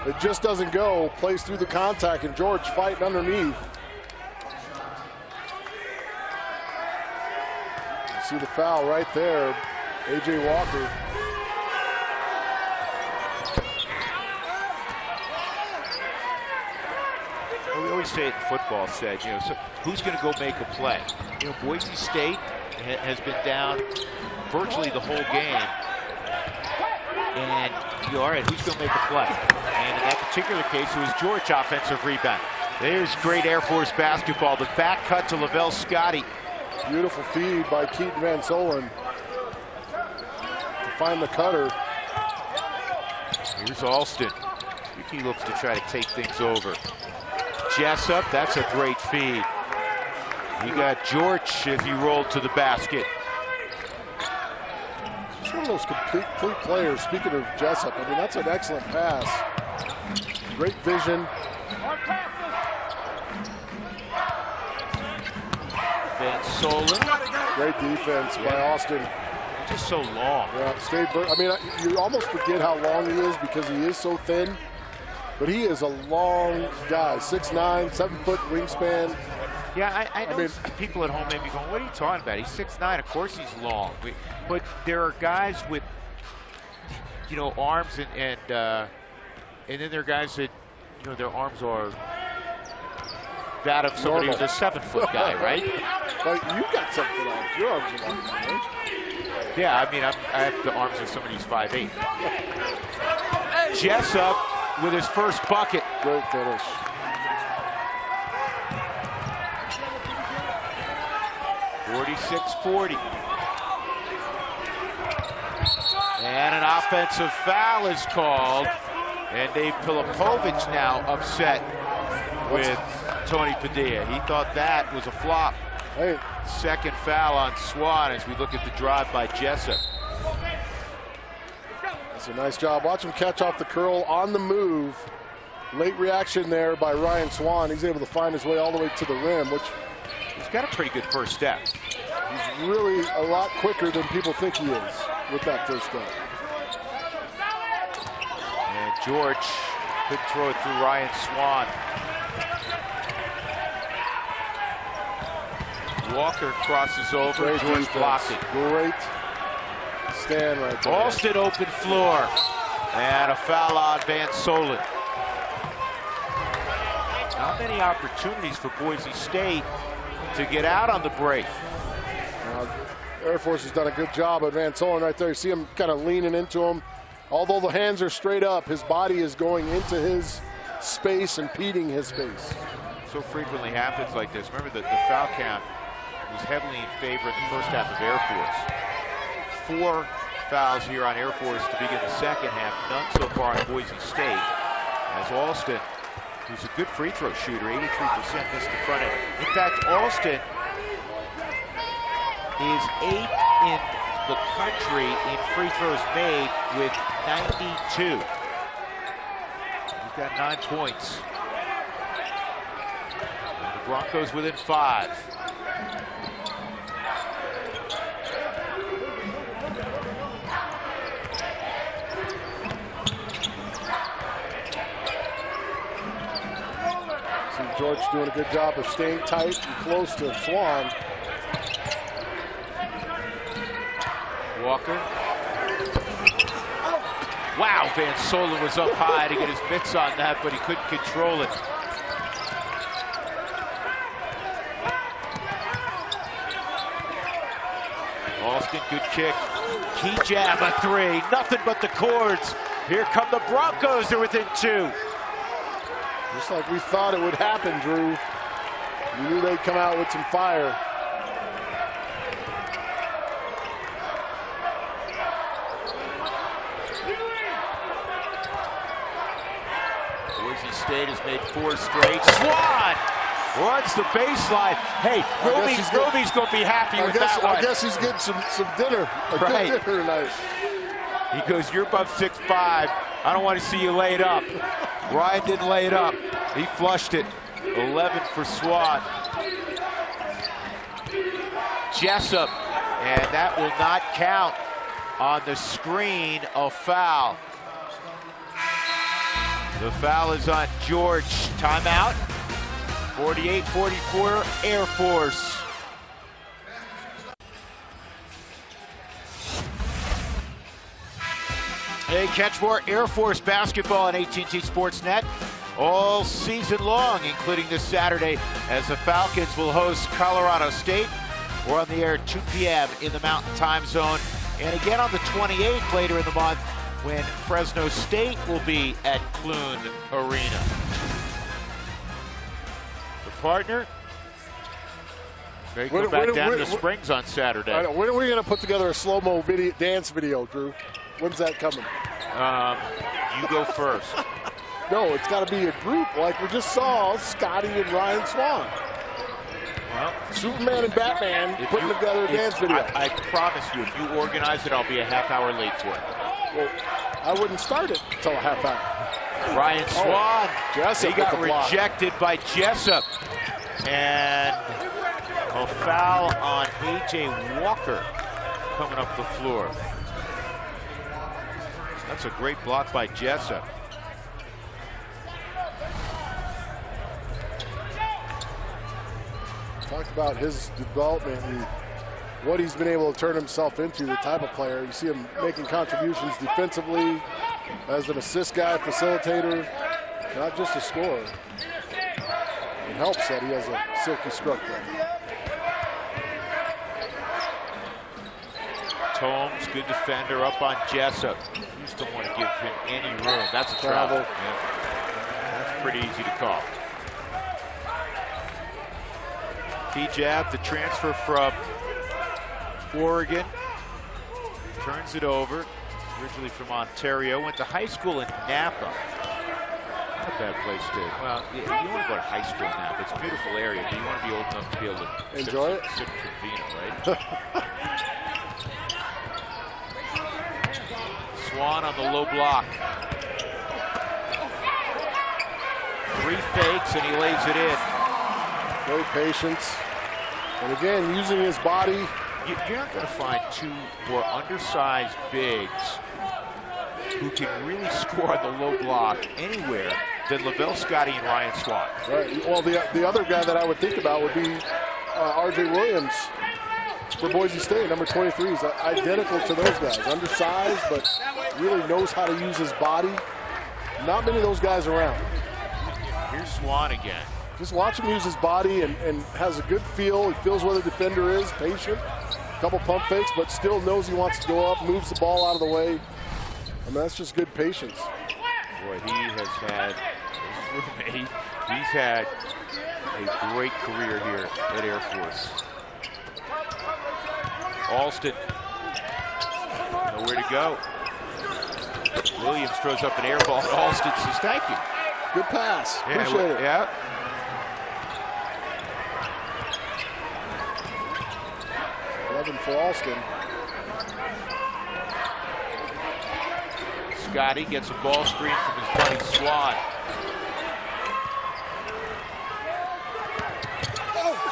It just doesn't go. Plays through the contact, and George fighting underneath. You see the foul right there. A.J. Walker. Well, we always say it in football, so who's going to go make a play? Boise State has been down virtually the whole game. And, all right, who's going to make a play? And in that particular case, it was George, offensive rebound. There's great Air Force basketball. The back cut to Lavelle Scotty. Beautiful feed by Keaton Van Solen. Find the cutter. Here's Alston. He looks to try to take things over. Jessup, that's a great feed. He got George as he rolled to the basket. He's one of those complete players. Speaking of Jessup, I mean, that's an excellent pass. Great vision. Van Solen. Great defense by Austin. Just so long. Yeah, I mean, you almost forget how long he is because he is so thin. But he is a long guy, 6'9", 7-foot wingspan. Yeah, I know people at home may be going, what are you talking about? He's 6'9", of course he's long. But there are guys with, arms and then there are guys that, their arms are that of somebody who's a 7-foot guy, right? Like, you got 7-foot arms. Your arms are long, right? Yeah, I mean, I have the arms of somebody who's 5'8". Jessup with his first bucket. Great finish. .46-40. And an offensive foul is called. And Dave Pilipovich now upset with Tony Padilla. He thought that was a flop. Hey. Second foul on Swan as we look at the drive by Jessup. That's a nice job. Watch him catch off the curl on the move. Late reaction there by Ryan Swan. He's able to find his way all the way to the rim, which he's got a pretty good first step. He's really a lot quicker than people think he is with that first step. And George could throw it through Ryan Swan. Walker crosses over. Great George blocked it. Great stand right there. Alston open floor. And a foul on Van Solen. Not many opportunities for Boise State to get out on the break. Air Force has done a good job at Van Solen right there. You see him kind of leaning into him. Although the hands are straight up, his body is going into his space, impeding his space. So frequently happens like this. Remember that the foul count was heavily in favor in the first half of Air Force. 4 fouls here on Air Force to begin the second half. None so far on Boise State. As Alston, who's a good free throw shooter, 83% missed the front end. In fact, Alston is 8th in the country in free throws made with 92. He's got 9 points. And the Broncos within 5. George doing a good job of staying tight and close to Swan. Walker. Wow, Van Solen was up high to get his mitts on that, but he couldn't control it. Alston, good kick. Key jab, a 3. Nothing but the cords. Here come the Broncos. They're within 2. Just like we thought it would happen, Drew. We knew they'd come out with some fire. Boise State has made 4 straight. Swan runs the baseline. Hey, Roby's going to be happy with that one. I guess he's getting some dinner. Right. Good dinner tonight. He goes, you're above 6'5". I don't want to see you laid up. Ryan didn't lay it up. He flushed it. 11 for Swan. Jessup, and that will not count on the screen. A foul. The foul is on George. Timeout. 48-44 Air Force. Hey, catch more Air Force basketball on AT&T Sportsnet all season long, including this Saturday as the Falcons will host Colorado State. We're on the air at 2 p.m. in the Mountain Time Zone. And again on the 28th later in the month when Fresno State will be at Clune Arena. The partner, they go back down to the Springs on Saturday. I know. When are we going to put together a slow-mo dance video, Drew? When's that coming? You go first. No, it's got to be a group like we just saw Scotty and Ryan Swan. Well, Superman and Batman putting together a dance video. I promise you, if you organize it, I'll be a half hour late for it. Well, I wouldn't start it until a half hour. Ryan Swan, Jessup he got rejected by Jessup. And a foul on A.J. Walker coming up the floor. That's a great block by Jessup. Talked about his development and what he's been able to turn himself into, the type of player. You see him making contributions defensively as an assist guy, facilitator, not just a scorer. It helps that he has a silky structure. Tomes, good defender, up on Jessup. You just don't want to give him any room. That's a travel. Yeah. That's pretty easy to call. T-Jab, the transfer from Oregon, turns it over. Originally from Ontario, went to high school in Napa. Not a bad place to. Well, you want to go to high school in Napa. It's a beautiful area, but you want to be old enough to be able to enjoy it. Sip Vino, right? Swan on the low block. 3 fakes and he lays it in. Great patience. And again, using his body. You're not going to find 2 more undersized bigs who can really score on the low block anywhere than Lavelle Scotty and Ryan Swan. Right. Well, the other guy that I would think about would be R.J. Williams for Boise State, number 23. He's identical to those guys. Undersized, but really knows how to use his body. Not many of those guys around. Here's Swan again. Just watch him use his body and has a good feel. He feels where the defender is, patient. A couple pump fakes, but still knows he wants to go up, moves the ball out of the way. I mean, that's just good patience. Boy, he has had, he's had a great career here at Air Force. Alston, nowhere to go. Williams throws up an air ball, and Alston says, thank you. Good pass. Yeah, appreciate it. Yeah. For Alston. Scotty gets a ball screen from his buddy Swan.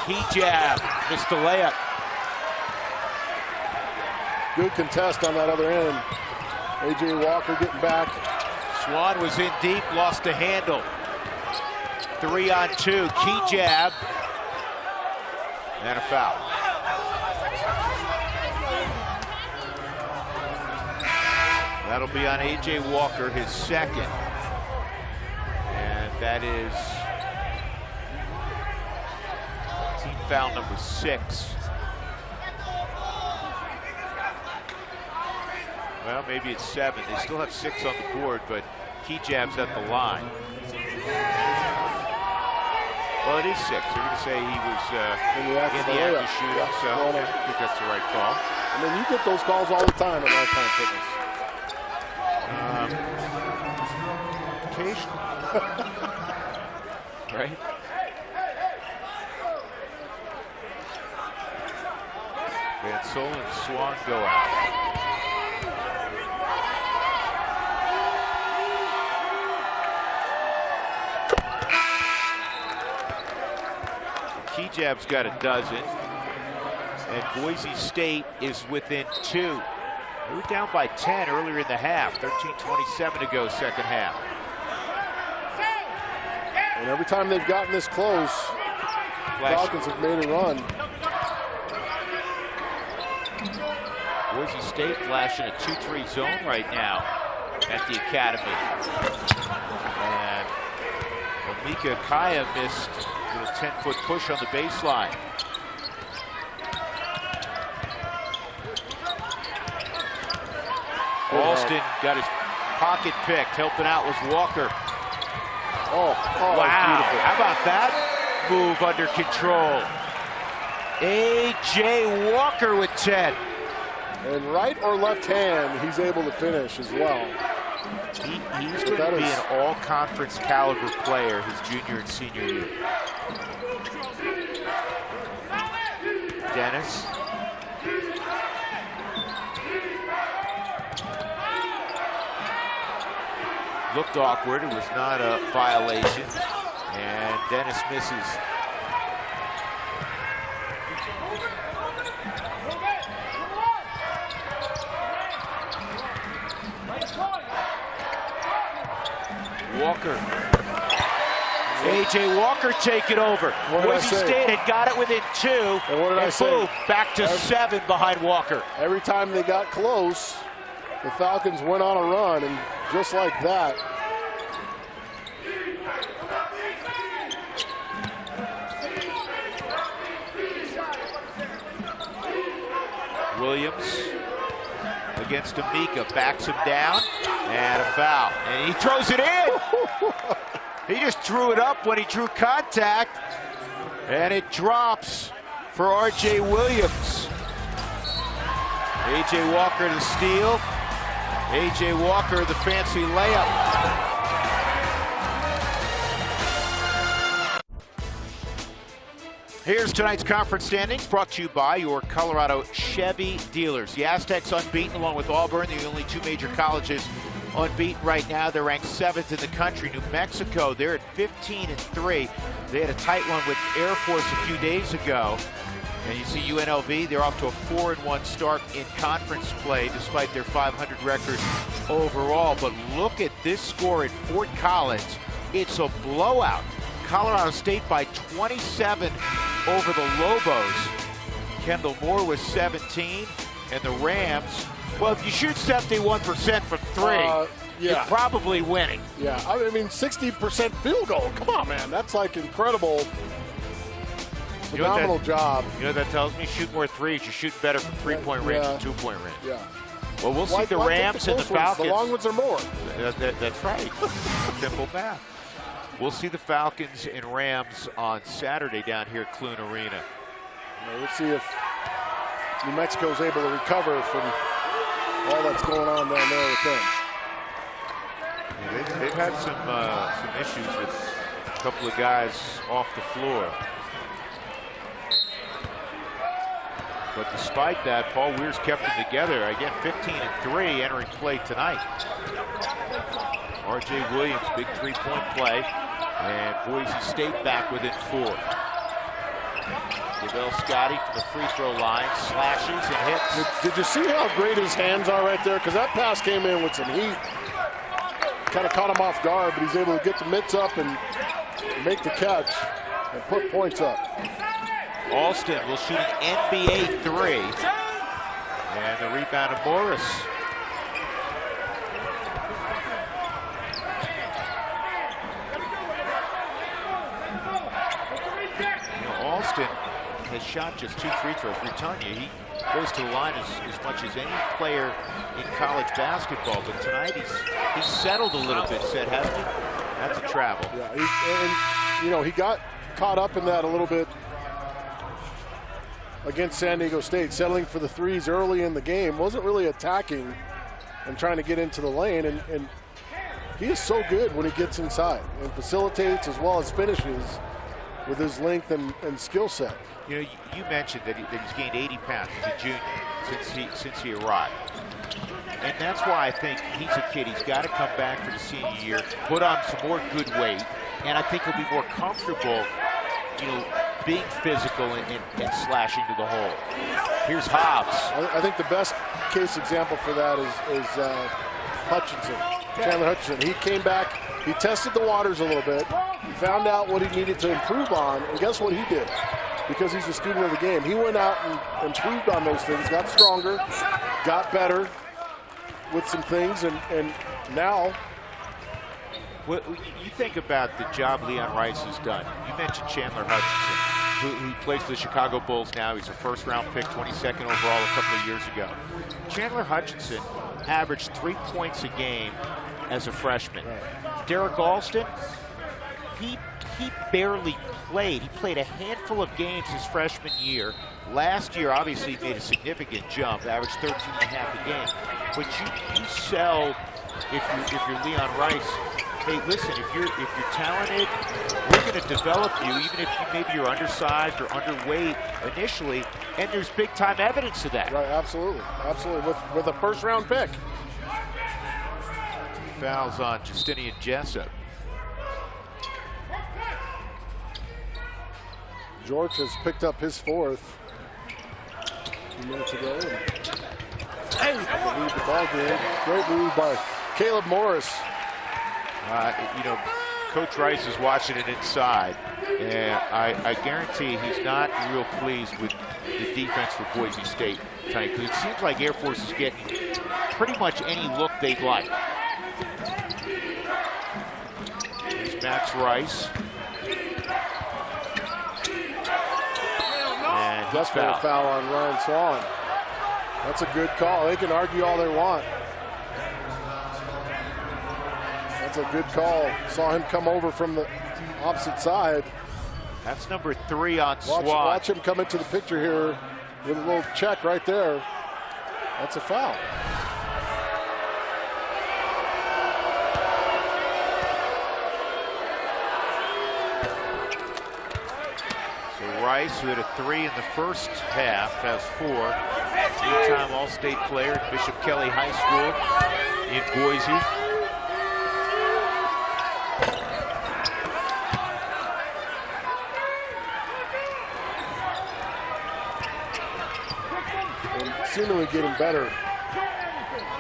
Key jab, missed the layup. Good contest on that other end. A.J. Walker getting back. Swan was in deep, lost the handle. 3 on 2, key jab, and a foul. That'll be on A.J. Walker, his second. And that is team foul number 6. Well, maybe it's 7. They still have 6 on the board, but key jab's at the line. Well, it is 6. They're going to say he was in the act of shooting, yeah, so I think that's the right call. I mean, you get those calls all the time at Lifetime Fitness. vacation. Right? Van Sol and Swan go out. Kejab's got a dozen. And Boise State is within 2. They were down by 10 earlier in the half. 13:27 to go, second half. And every time they've gotten this close, Falcons have made a run. Boise State flashing a 2-3 zone right now at the academy. And Mika Kaya missed a little 10-foot push on the baseline. Alston got his pocket picked. Helping out was Walker. Oh, wow. Beautiful. How about that move under control? A.J. Walker with 10. And right or left hand, he's able to finish as well. He's going to be an all-conference caliber player his junior and senior year. Dennis. Looked awkward. It was not a violation. And Dennis misses. Walker. A.J. Walker take it over. Boise State had got it within 2. And what did I say? Back to 7 behind Walker. Every time they got close, the Falcons went on a run, and just like that. Williams against Amika, backs him down, and a foul. And he throws it in. He just threw it up when he drew contact, and it drops for R.J. Williams. A.J. Walker to steal. A.J. Walker, the fancy layup. Here's tonight's conference standings, brought to you by your Colorado Chevy dealers. The Aztecs unbeaten, along with Auburn, the only 2 major colleges unbeaten right now. They're ranked 7th in the country. New Mexico, they're at 15-3. They had a tight one with Air Force a few days ago. And you see UNLV, they're off to a 4-1 start in conference play, despite their 500 record overall. But look at this score at Fort Collins. It's a blowout. Colorado State by 27 over the Lobos. Kendall Moore was 17, and the Rams, well, if you shoot 71% from 3, you're probably winning. Yeah, I mean, 60% field goal. Come on, man. That's like incredible. Phenomenal job. You know what that tells me? Shoot more threes. You're shooting better from 3-point range than 2-point range. Yeah. Well, we'll see the Rams and the Falcons. The long ones are more. That's right. Simple math. We'll see the Falcons and Rams on Saturday down here at Clune Arena. We'll see if New Mexico's able to recover from all that's going on down there with them. Yeah, they've had some issues with a couple of guys off the floor. But despite that, Paul Weir's kept them together. Again, 15-3 entering play tonight. R.J. Williams, big 3-point play. And Boise State back within 4. Gavel Scotty from the free throw line, slashes and hits. Did you see how great his hands are right there? Because that pass came in with some heat. Kind of caught him off guard, but he's able to get the mitts up and make the catch and put points up. Alston will shoot an NBA 3. And the rebound of Morris. Alston has shot just 2 free throws. We're telling you, he goes to the line as much as any player in college basketball. But tonight he's settled a little bit, hasn't he? That's a travel. Yeah, and you know, he got caught up in that a little bit against San Diego State, settling for the threes early in the game. Wasn't really attacking and trying to get into the lane. And He is so good when he gets inside and facilitates as well as finishes with his length and skill set. You know, you mentioned that he's gained 80 pounds as a junior since he arrived. And that's why I think he's a kid. He's got to come back for the senior year, put on some more good weight, and I think he'll be more comfortable, you know, being physical and slashing to the hole. Here's Hobbs. I think the best case example for that is Hutchinson, Chandler Hutchinson. He came back, he tested the waters a little bit, he found out what he needed to improve on, and guess what he did? Because he's a student of the game. He went out and improved on those things, got stronger, got better with some things, and now. Well, you think about the job Leon Rice has done. You mentioned Chandler Hutchinson, who plays for the Chicago Bulls now. He's a first-round pick, 22nd overall a couple of years ago. Chandler Hutchinson averaged 3 points a game as a freshman. Derek Alston, he barely played. He played a handful of games his freshman year. Last year, obviously, he made a significant jump, averaged 13.5 a game. But you sell, if you're Leon Rice, hey, listen, if you're talented, we're going to develop you, even if maybe you're undersized or underweight initially, and there's big-time evidence of that. Right, absolutely, with a first-round pick. Fouls on Justinian Jessup. George has picked up his fourth a few minutes ago. And lead the ball game. Great move by Caleb Morris. You know, Coach Rice is watching it inside, and I guarantee he's not real pleased with the defense for Boise State tonight, because it seems like Air Force is getting pretty much any look they'd like. Here's Max Rice. And That's a foul on Ryan Swan. That's a good call. They can argue all they want. That's a good call. Saw him come over from the opposite side. That's number 3 on Swan. Watch him come into the picture here with a little check right there. That's a foul. Rice, who had a 3 in the first half, has 4. Three-time All-State player at Bishop Kelly High School in Boise. And seemingly getting better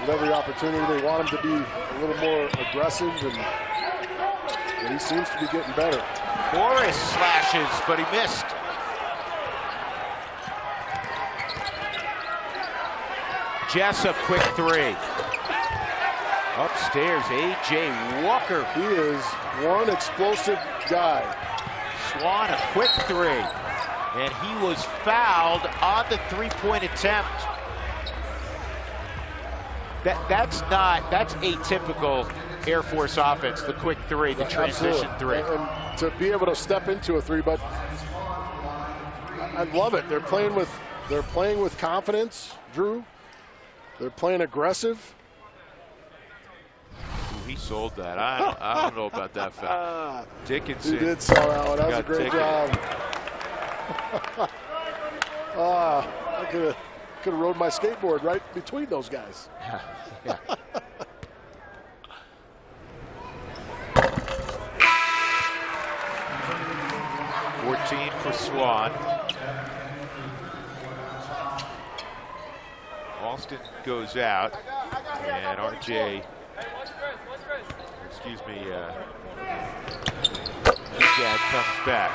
with every opportunity. They want him to be a little more aggressive, and he seems to be getting better. Morris slashes, but he missed. Jessup, quick 3. Upstairs, A.J. Walker. He is one explosive guy. Swan, a quick 3. And he was fouled on the 3-point attempt. That's atypical Air Force offense, the quick 3, the transition 3. And to be able to step into a 3, but I love it. They're playing with confidence, Drew. They're playing aggressive. Ooh, he sold that. I don't know about that foul. Dickinson. He did sell that one. That was a great job. I could have rode my skateboard right between those guys. Yeah. For Swan. Alston goes out, and RJ, excuse me, Dad comes back.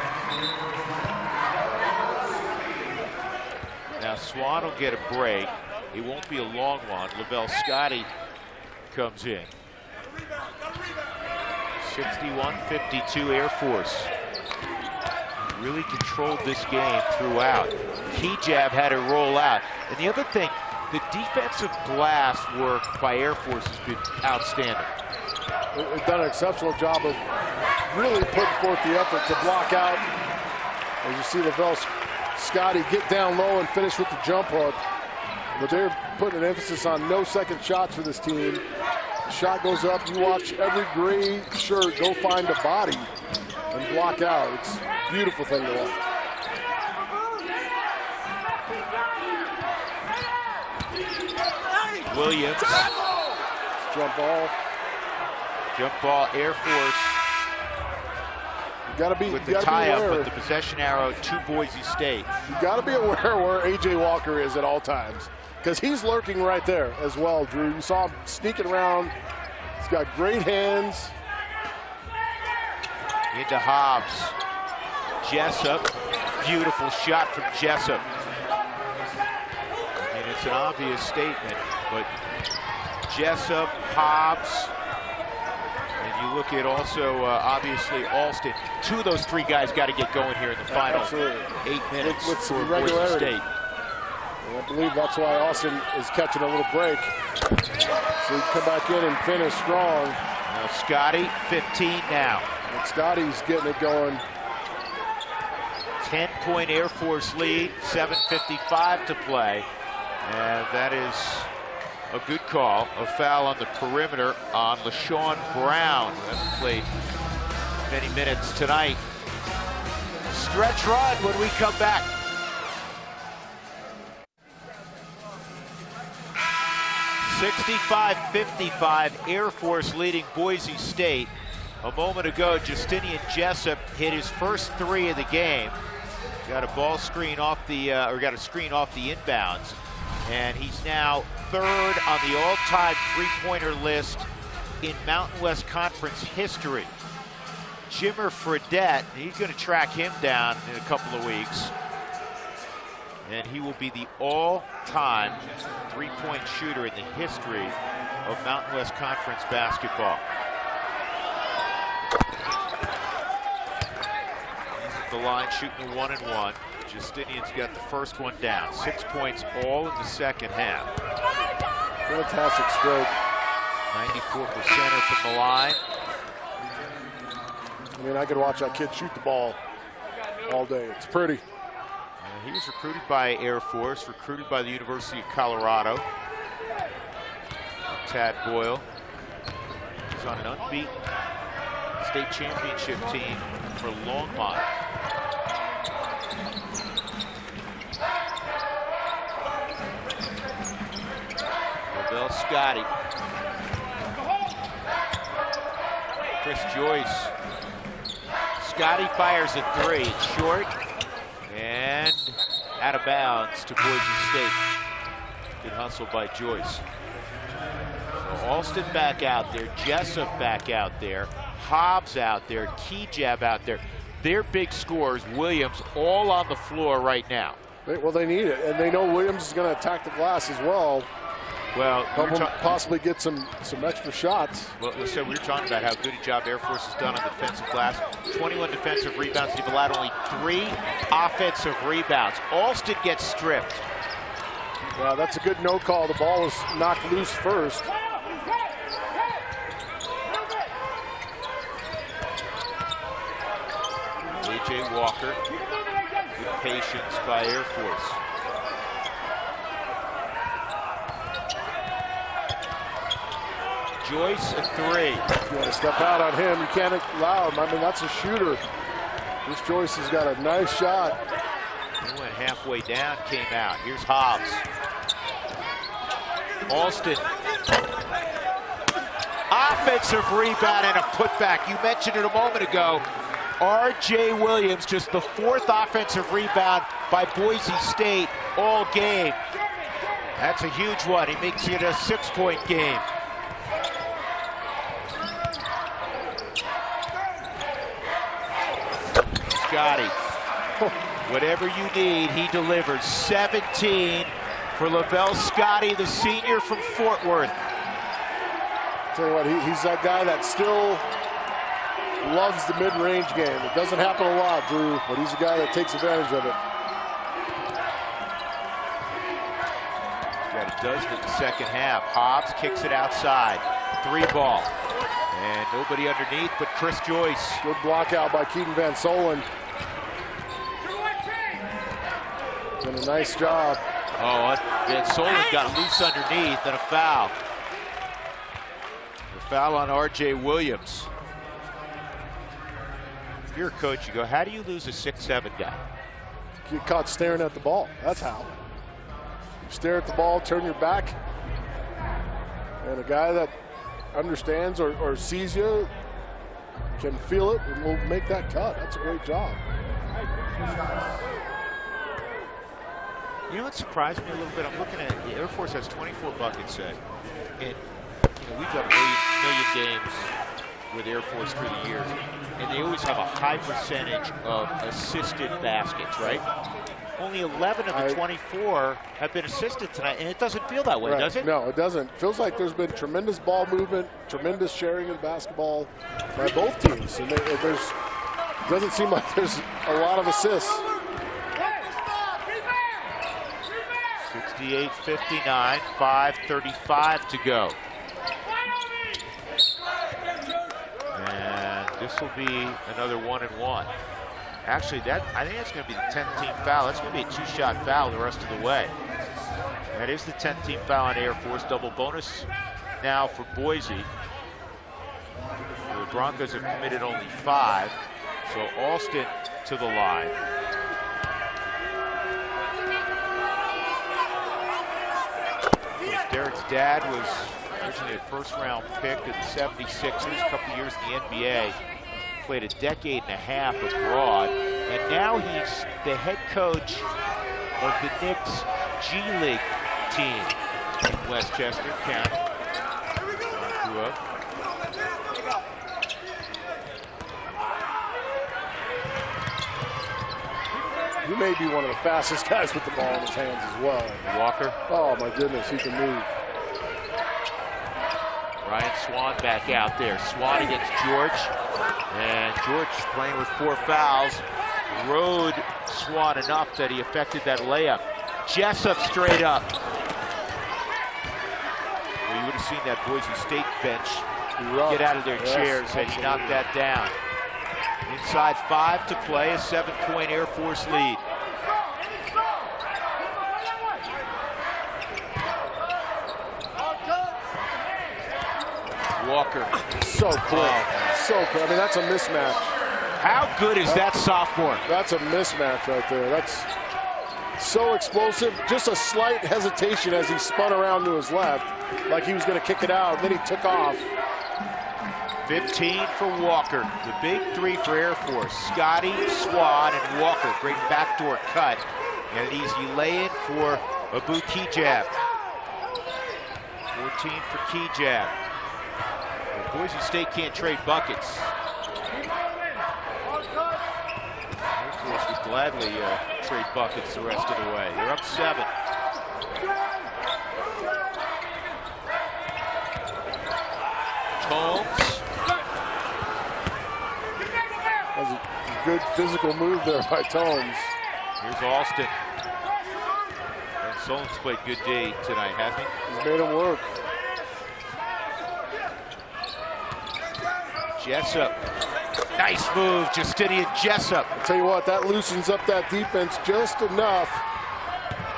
Now Swan will get a break. It won't be a long one. Lavelle Scotty comes in. 61-52 Air Force. Really controlled this game throughout. Kejab had to roll out. And the other thing, the defensive glass work by Air Force has been outstanding. They've done an exceptional job of really putting forth the effort to block out. As you see Lavelle Scotty get down low and finish with the jump hook. But they're putting an emphasis on no second shots for this team. shot goes up, you watch every gray shirt go find a body and block out. It's a beautiful thing to watch. Williams. Jump ball. Jump ball, Air Force. You gotta be with the tie-up with the possession arrow to Boise State. You gotta be aware where A.J. Walker is at all times, because he's lurking right there as well, Drew. You saw him sneaking around. He's got great hands. Into Hobbs. Jessup. Beautiful shot from Jessup. I mean, it's an obvious statement, but Jessup, Hobbs, and you look at also, obviously, Alston. Two of those three guys got to get going here in the final 8 minutes with some for Boise regularity. State. And I believe that's why Austin is catching a little break. So he can come back in and finish strong. Now Scotty, 15 now. And Scotty's getting it going. 10-point Air Force lead, 7:55 to play. And that is a good call. A foul on the perimeter on LaShawn Brown, who hasn't played many minutes tonight. Stretch run when we come back. (65-55) Air Force leading Boise State. A moment ago, Justinian Jessup hit his first three of the game. Got a ball screen off the, got a screen off the inbounds. And he's now third on the all-time three-pointer list in Mountain West Conference history. Jimmer Fredette, he's going to track him down in a couple of weeks. And he will be the all-time three-point shooter in the history of Mountain West Conference basketball. He's at the line shooting 1-and-1. Justinian's got the first one down. 6 points all in the second half. Fantastic stroke. 94% from the line. I mean, I could watch that kid shoot the ball all day. It's pretty. He was recruited by Air Force, recruited by the University of Colorado. Tad Boyle. He's on an unbeaten state championship team for Longmont. Lavelle Scotty. Chris Joyce. Scotty fires a three. It's short and out of bounds to Boise State. Good hustle by Joyce. So Alston back out there. Jessup back out there. Hobbs out there. Kejab out there. Their big scorers, Williams, all on the floor right now. Well, they need it, and they know Williams is going to attack the glass as well. Well, possibly get some extra shots. Well, so we were talking about how good a job Air Force has done on the defensive glass. 21 defensive rebounds. They've allowed only 3 offensive rebounds. Alston gets stripped. Yeah, that's a good no call. The ball was knocked loose first. A.J. Walker. Good patience by Air Force. Joyce, a three. You want to step out on him. You can't allow him. I mean, that's a shooter. This Joyce has got a nice shot. He went halfway down, came out. Here's Hobbs. Alston. Offensive rebound and a putback. You mentioned it a moment ago. R.J. Williams, just the 4th offensive rebound by Boise State all game. That's a huge one. He makes it a 6-point game. Scotty, whatever you need, he delivers. 17 for Lavelle Scotty, the senior from Fort Worth. Tell you what, he's that guy that still loves the mid-range game. It doesn't happen a lot, Drew, but he's a guy that takes advantage of it. Got a dozen in the second half. Hobbs kicks it outside. 3 ball. And nobody underneath but Chris Joyce. Good block out by Keaton Van Solen. Done a nice job. Oh, Van Solen got loose underneath and a foul. Foul on R.J. Williams. If you're a coach, you go, how do you lose a 6'7" guy? Get caught staring at the ball. That's how. You stare at the ball, turn your back, and a guy that understands or sees you can feel it and will make that cut. That's a great job. You know what surprised me a little bit? I'm looking at the Air Force has 24 buckets set. And we've got a million games with Air Force through the years, and they always have a high percentage of assisted baskets, right? Only 11 of the 24 have been assisted tonight, and it doesn't feel that way, does it? No, it doesn't. Feels like there's been tremendous ball movement, tremendous sharing of basketball by both teams. And doesn't seem like there's a lot of assists. 68-59, 5:35 to go. And this will be another 1-and-1. Actually, I think that's going to be the 10th team foul. That's going to be a 2-shot foul the rest of the way. That is the 10th team foul on Air Force. Double bonus now for Boise. The Broncos have committed only 5. So Alston to the line. Derek's dad was originally a first-round pick of the 76ers, a couple years in the NBA. Played a decade and a half abroad, and now he's the head coach of the Knicks G League team in Westchester County. Grew up. He may be one of the fastest guys with the ball in his hands as well. Walker. Oh my goodness, he can move. Ryan Swan back out there. Swan against George. And George playing with 4 fouls. Rode Swan enough that he affected that layup. Jessup straight up. Well, you would have seen that Boise State bench get out of their chairs had he knocked that down. Inside 5 to play, a 7-point Air Force lead. Walker. So quick, so quick. I mean, that's a mismatch. How good is that sophomore? That's a mismatch right there. That's so explosive. Just a slight hesitation as he spun around to his left, like he was going to kick it out. Then he took off. 15 for Walker. The big 3 for Air Force. Scotty, Swan, and Walker. Great backdoor cut. And an easy lay-in for Abu Kijab. 14 for Kijab. Boise State can't trade buckets. Air Force would gladly trade buckets the rest of the way. They're up 7. Holmes. That was a good physical move there by Tomes. Here's Alston. And Solon's played good day tonight, hasn't he? He's made him work. Jessup. Nice move, Justinian Jessup. I'll tell you what, that loosens up that defense just enough.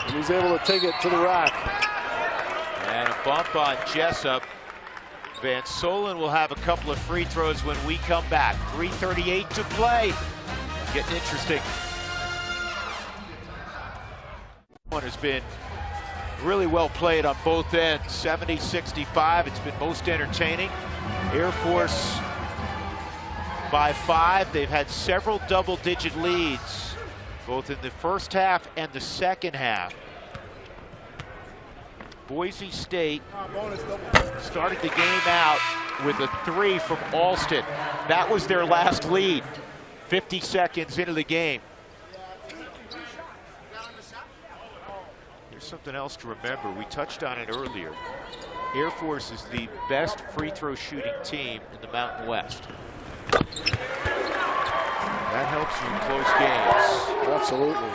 And he's able to take it to the rack. And a bump on Jessup. Van Solen will have a couple of free throws when we come back. 3:38 to play. Getting interesting. One has been really well played on both ends. 70-65. It's been most entertaining. Air Force by 5. They've had several double-digit leads, both in the first half and the second half. Boise State started the game out with a 3 from Alston. That was their last lead, 50 seconds into the game. Here's something else to remember. We touched on it earlier. Air Force is the best free throw shooting team in the Mountain West. That helps you in close games. Absolutely.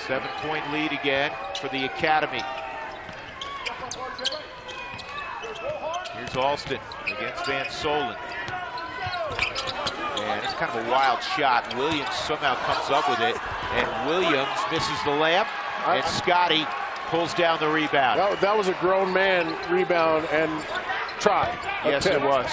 7-point lead again for the Academy. Here's Alston against Van Solen. And it's kind of a wild shot. Williams somehow comes up with it. And Williams misses the layup. And Scotty pulls down the rebound. That was a grown man rebound and try. Yes, it was.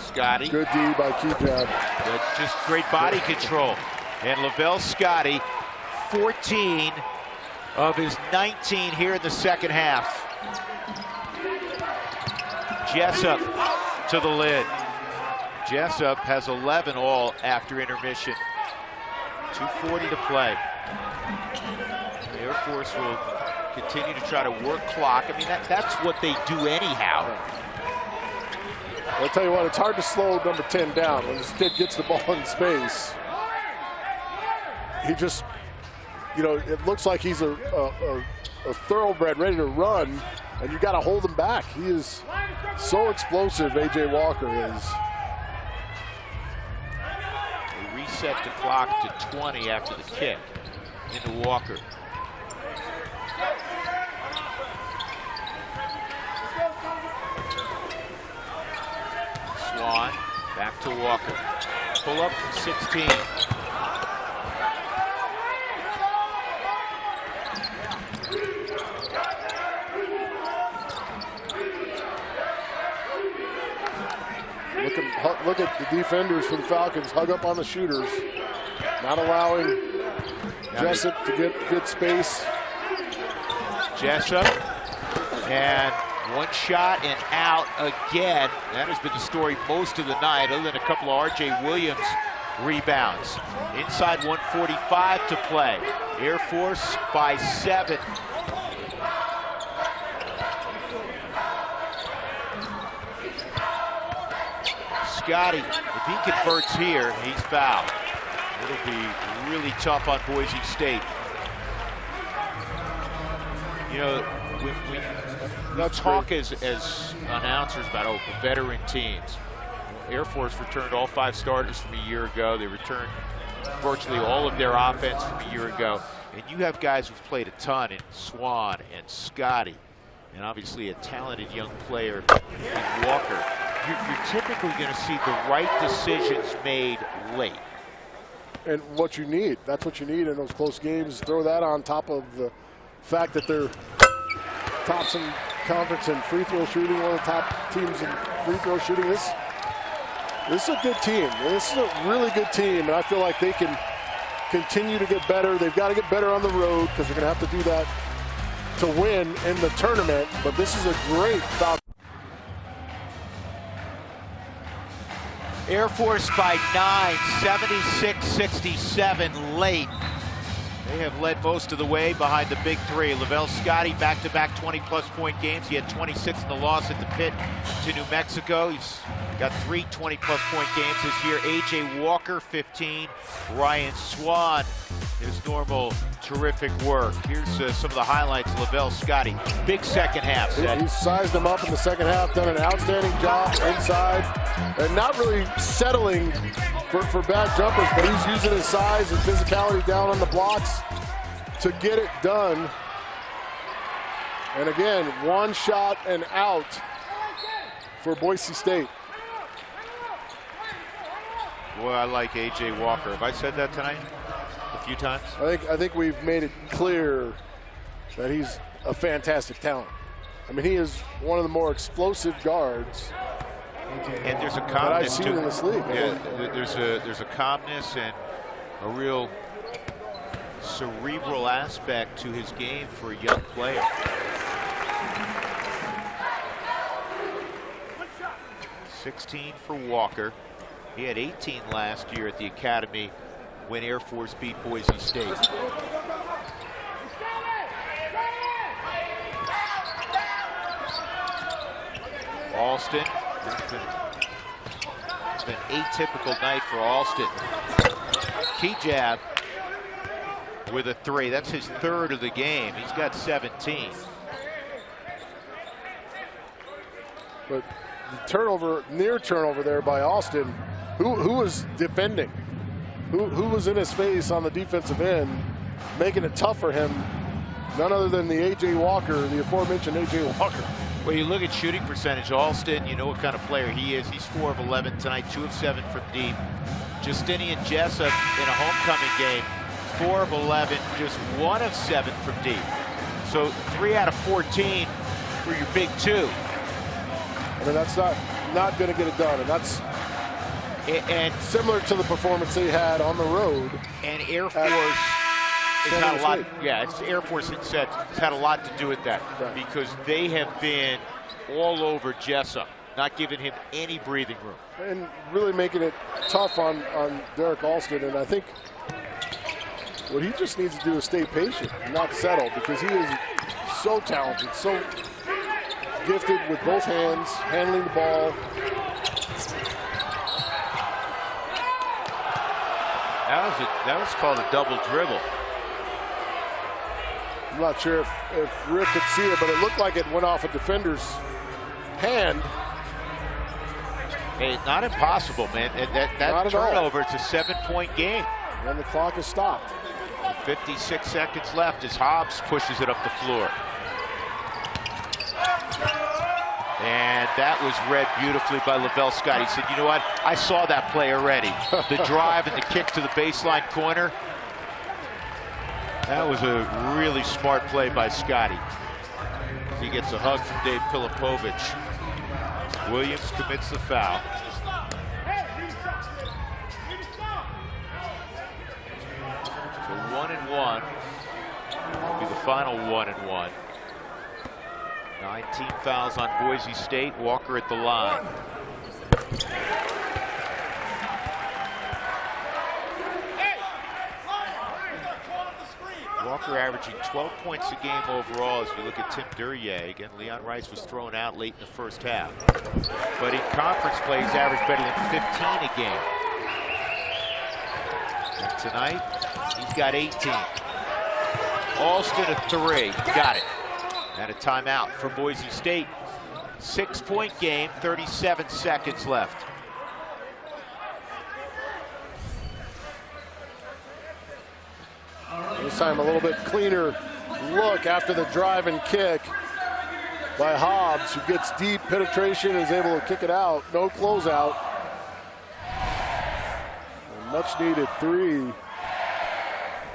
Scotty. Good D by Kejab. That's just great body control. And Lavelle Scotty, 14 of his 19 here in the second half. Jessup to the lid. Jessup has 11 all after intermission. 2:40 to play. The Air Force will continue to try to work clock. I mean, that's what they do anyhow. I'll tell you what, it's hard to slow number 10 down. When this kid gets the ball in space, he just, you know, it looks like he's a thoroughbred ready to run, and you got to hold him back. He is so explosive, A.J. Walker is. They reset the clock to 20 after the kick into Walker. Swan, back to Walker. Pull up from 16. Look at the defenders for the Falcons hug up on the shooters, not allowing Jessup to get good space. Jessup, and one shot and out again. That has been the story most of the night, other than a couple of R.J. Williams rebounds. Inside 1:45 to play. Air Force by 7. Scotty, if he converts here, he's fouled. It'll be really tough on Boise State. You know, we talk as announcers about veteran teams. Air Force returned all 5 starters from a year ago. They returned virtually all of their offense from a year ago. And you have guys who've played a ton in Swan and Scotty, and obviously a talented young player in Walker. You're typically going to see the right decisions made late. And what you need, that's what you need in those close games. Throw that on top of the fact that they're tops in conference in free throw shooting, one of the top teams in free throw shooting. This is a good team. This is a really good team, and I feel like they can continue to get better. They've got to get better on the road because they're going to have to do that to win in the tournament. But this is a great Falcons. Air Force by 9, 76-67 late. They have led most of the way behind the big 3. Lavelle Scotty back-to-back 20-plus point games. He had 26 in the loss at the pit to New Mexico. He's got 3 20-plus point games this year. A.J. Walker, 15. Ryan Swan, his normal terrific work. Here's some of the highlights. Lavelle Scotty, big second half. He sized them up in the second half, done an outstanding job inside, and not really settling for bad jumpers, but he's using his size and physicality down on the blocks to get it done. And again, one shot and out for Boise State. Boy, I like A.J. Walker. Have I said that tonight a few times? I think we've made it clear that he's a fantastic talent. I mean, he is one of the more explosive guards. And there's a calmness that I've seen in this league. Yeah, there's a calmness and a real cerebral aspect to his game for a young player. $16 for Walker. He had 18 last year at the Academy when Air Force beat Boise State. Alston. It's been an atypical night for Alston. Kejab with a 3. That's his 3rd of the game. He's got 17. But the turnover, near turnover there by Alston. Who was defending? Who was in his face on the defensive end, making it tough for him? None other than the A.J. Walker, the aforementioned A.J. Walker. Well, you look at shooting percentage, Alston, you know what kind of player he is. He's 4 of 11 tonight, 2 of 7 from deep. Justinian Jessup in a homecoming game, 4 of 11, just 1 of 7 from deep. So 3 out of 14 for your big 2. I mean, that's not going to get it done, and that's similar to the performance they had on the road. And Air Force has had a lot. Yeah, it's Air Force has had a lot to do with that, right, because they have been all over Jessup, not giving him any breathing room, and really making it tough on Derek Alston. And I think what he just needs to do is stay patient, not settle, because he is so talented, so gifted with both hands, handling the ball. That was called a double dribble. I'm not sure if Rick could see it, but it looked like it went off a defender's hand. Hey, not impossible, man. That turnover, it's a 7-point game. And the clock is stopped. 56 seconds left as Hobbs pushes it up the floor. And that was read beautifully by Lavelle Scott. He said, you know what? I saw that play already. The drive and the kick to the baseline corner. That was a really smart play by Scotty. He gets a hug from Dave Pilipovich. Williams commits the foul. So 1-1 will be the final 1-1. 19 fouls on Boise State. Walker at the line. Walker averaging 12 points a game overall as you look at Tim Duryea. Again, Leon Rice was thrown out late in the first half. But in conference play, he's averaged better than 15 a game. And tonight, he's got 18. Alston a 3. Got it. And a timeout for Boise State. 6-point game, 37 seconds left. This time a little bit cleaner look after the drive and kick by Hobbs, who gets deep penetration and is able to kick it out. No closeout. A much needed 3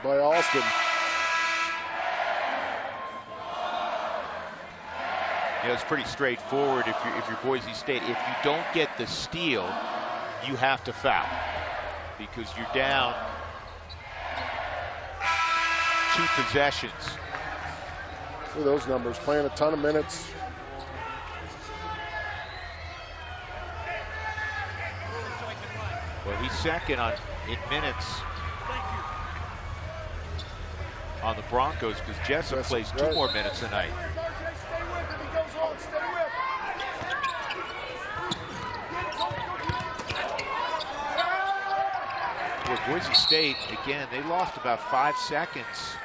by Alston. You know, it's pretty straightforward if you're Boise State. If you don't get the steal, you have to foul because you're down 2 possessions. Look at those numbers, playing a ton of minutes. Well, he's second in minutes on the Broncos because Jessup plays 2 more minutes tonight. Well, Boise State, again, they lost about 5 seconds.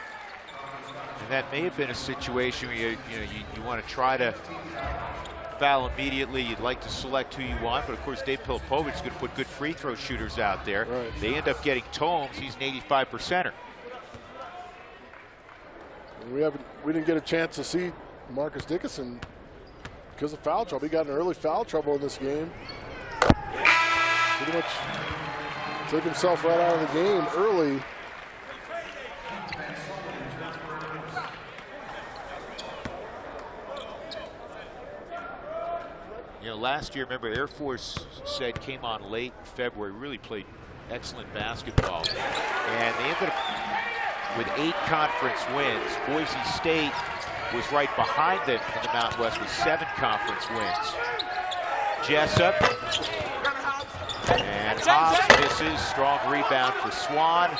And that may have been a situation where you want to try to foul immediately. You'd like to select who you want, but of course Dave Pilipovich is going to put good free throw shooters out there. Right. They end up getting Tomes. He's an 85%er. We didn't get a chance to see Marcus Dickinson because of foul trouble. He got in early foul trouble in this game. Pretty much took himself right out of the game early. You know, last year, remember, Air Force said came on late in February, really played excellent basketball. And they ended up with 8 conference wins. Boise State was right behind them in the Mountain West with 7 conference wins. Jessup. And Hobbs misses. Strong rebound for Swan.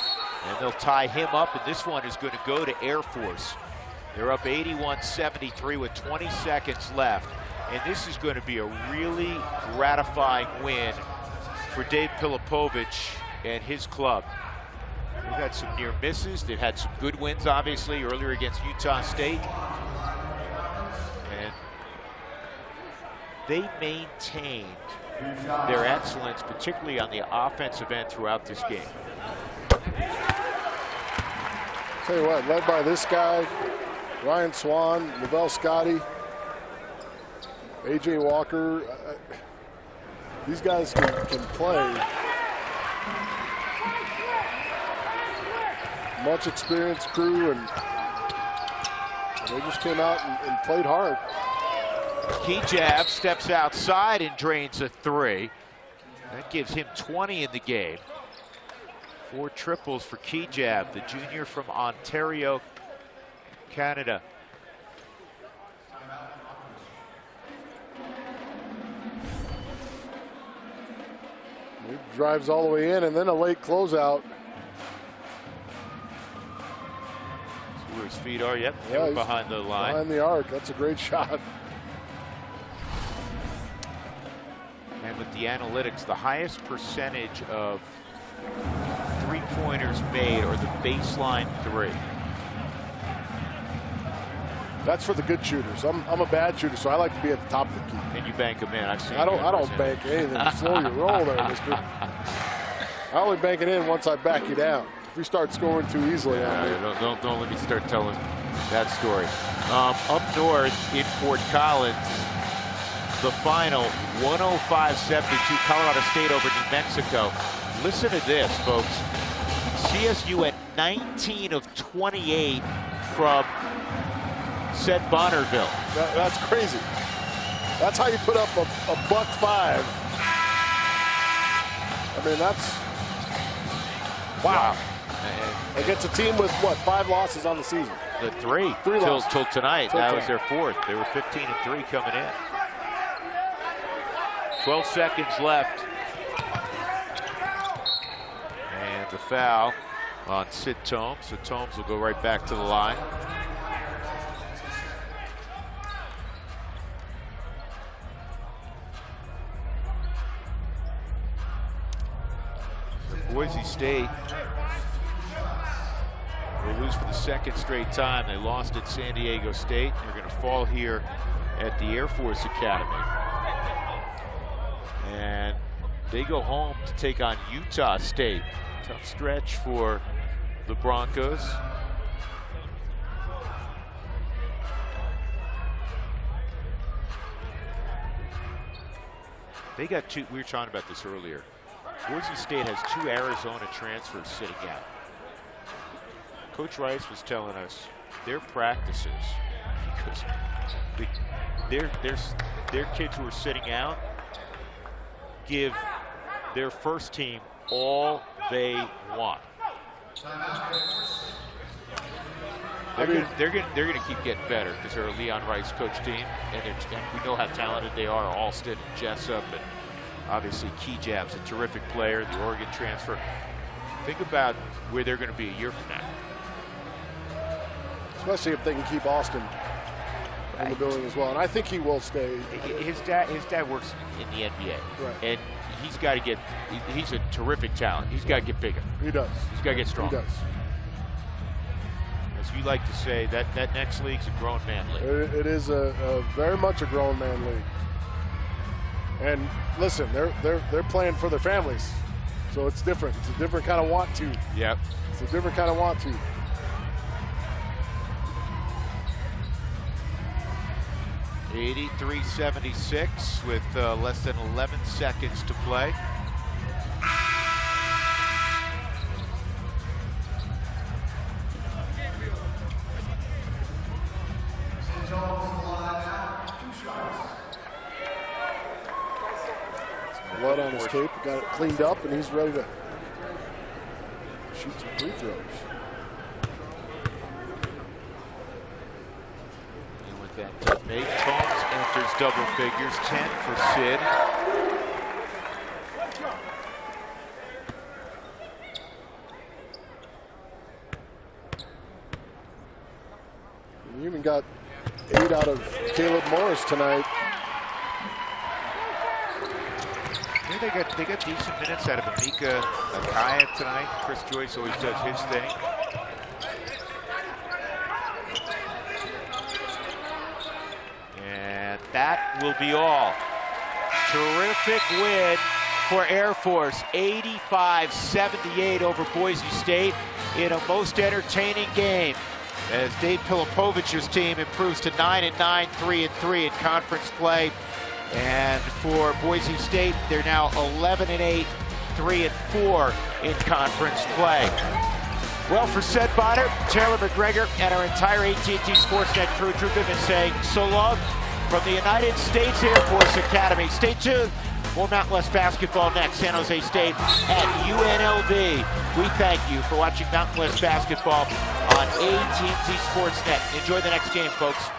And they'll tie him up. And this one is going to go to Air Force. They're up 81-73 with 20 seconds left. And this is going to be a really gratifying win for Dave Pilipovich and his club. They've had some near misses. They've had some good wins, obviously, earlier against Utah State. And they maintained their excellence, particularly on the offensive end throughout this game. Tell you what, led by this guy, Ryan Swan, Lavelle Scotty. A.J. Walker, these guys can play. Much experienced crew, and they just came out and played hard. Kijab steps outside and drains a 3. That gives him 20 in the game. 4 triples for Kijab, the junior from Ontario, Canada. He drives all the way in, and then a late closeout. See where his feet are. Yep, Yeah, they were behind the line. Behind the arc. That's a great shot. And with the analytics, the highest percentage of three-pointers made are the baseline 3. That's for the good shooters. I'm a bad shooter, so I like to be at the top of the key. And you bank them in. I've seen. I don't bank anything. Slow your roll there, mister. I only bank it in once I back you down. If you start scoring too easily, Don't let me start telling that story. Up north in Fort Collins, the final 105-72, Colorado State over New Mexico. Listen to this, folks. CSU at 19 of 28 from said Bonneville. That's crazy. That's how you put up a $105. I mean, that's wow. It gets a team with what, 5 losses on the season? The 3 till tonight. That was their 4th. They were 15-3 coming in. 12 seconds left. And the foul on Sid Tomes. So Tomes will go right back to the line. So Boise State will lose for the 2nd straight time. They lost at San Diego State. They're going to fall here at the Air Force Academy. And they go home to take on Utah State. Tough stretch for the Broncos. They got 2, we were talking about this earlier. Boise State has 2 Arizona transfers sitting out. Coach Rice was telling us their practices, because their kids who are sitting out give their first team all they want. They're going to keep getting better because they're a Leon Rice coach team, and we know how talented they are. Alston and Jessup, and obviously Kijab's a terrific player, the Oregon transfer. Think about where they're going to be a year from now. Especially if they can keep Austin in the building as well, and I think he will stay. His dad works in the NBA, right. And he's got to get. He's a terrific talent. He's got to get bigger. He does. He's got to get stronger. He does. As you like to say, that next league's a grown man league. It is a very much a grown man league. And listen, they're playing for their families, so it's different. It's a different kind of want to. Yep. It's a different kind of want to. $83-76 with less than 11 seconds to play. Blood on his tape, got it cleaned up, and he's ready to shoot some free throws. Nate Tomes enters double figures, 10 for Sid. You even got 8 out of Caleb Morris tonight. Yeah, they got decent minutes out of Amika Akaya tonight. Chris Joyce always does his thing. That will be all. Terrific win for Air Force, 85-78 over Boise State in a most entertaining game as Dave Pilipovich's team improves to 9-9, 3-3 in conference play. And for Boise State, they're now 11-8, 3-4 in conference play. Well, for Seth Bonner, Taylor McGregor, and our entire AT&T Sportsnet crew, Drew Goodman saying so long from the United States Air Force Academy. Stay tuned. More Mountain West basketball next. San Jose State at UNLV. We thank you for watching Mountain West basketball on AT&T Sportsnet. Enjoy the next game, folks.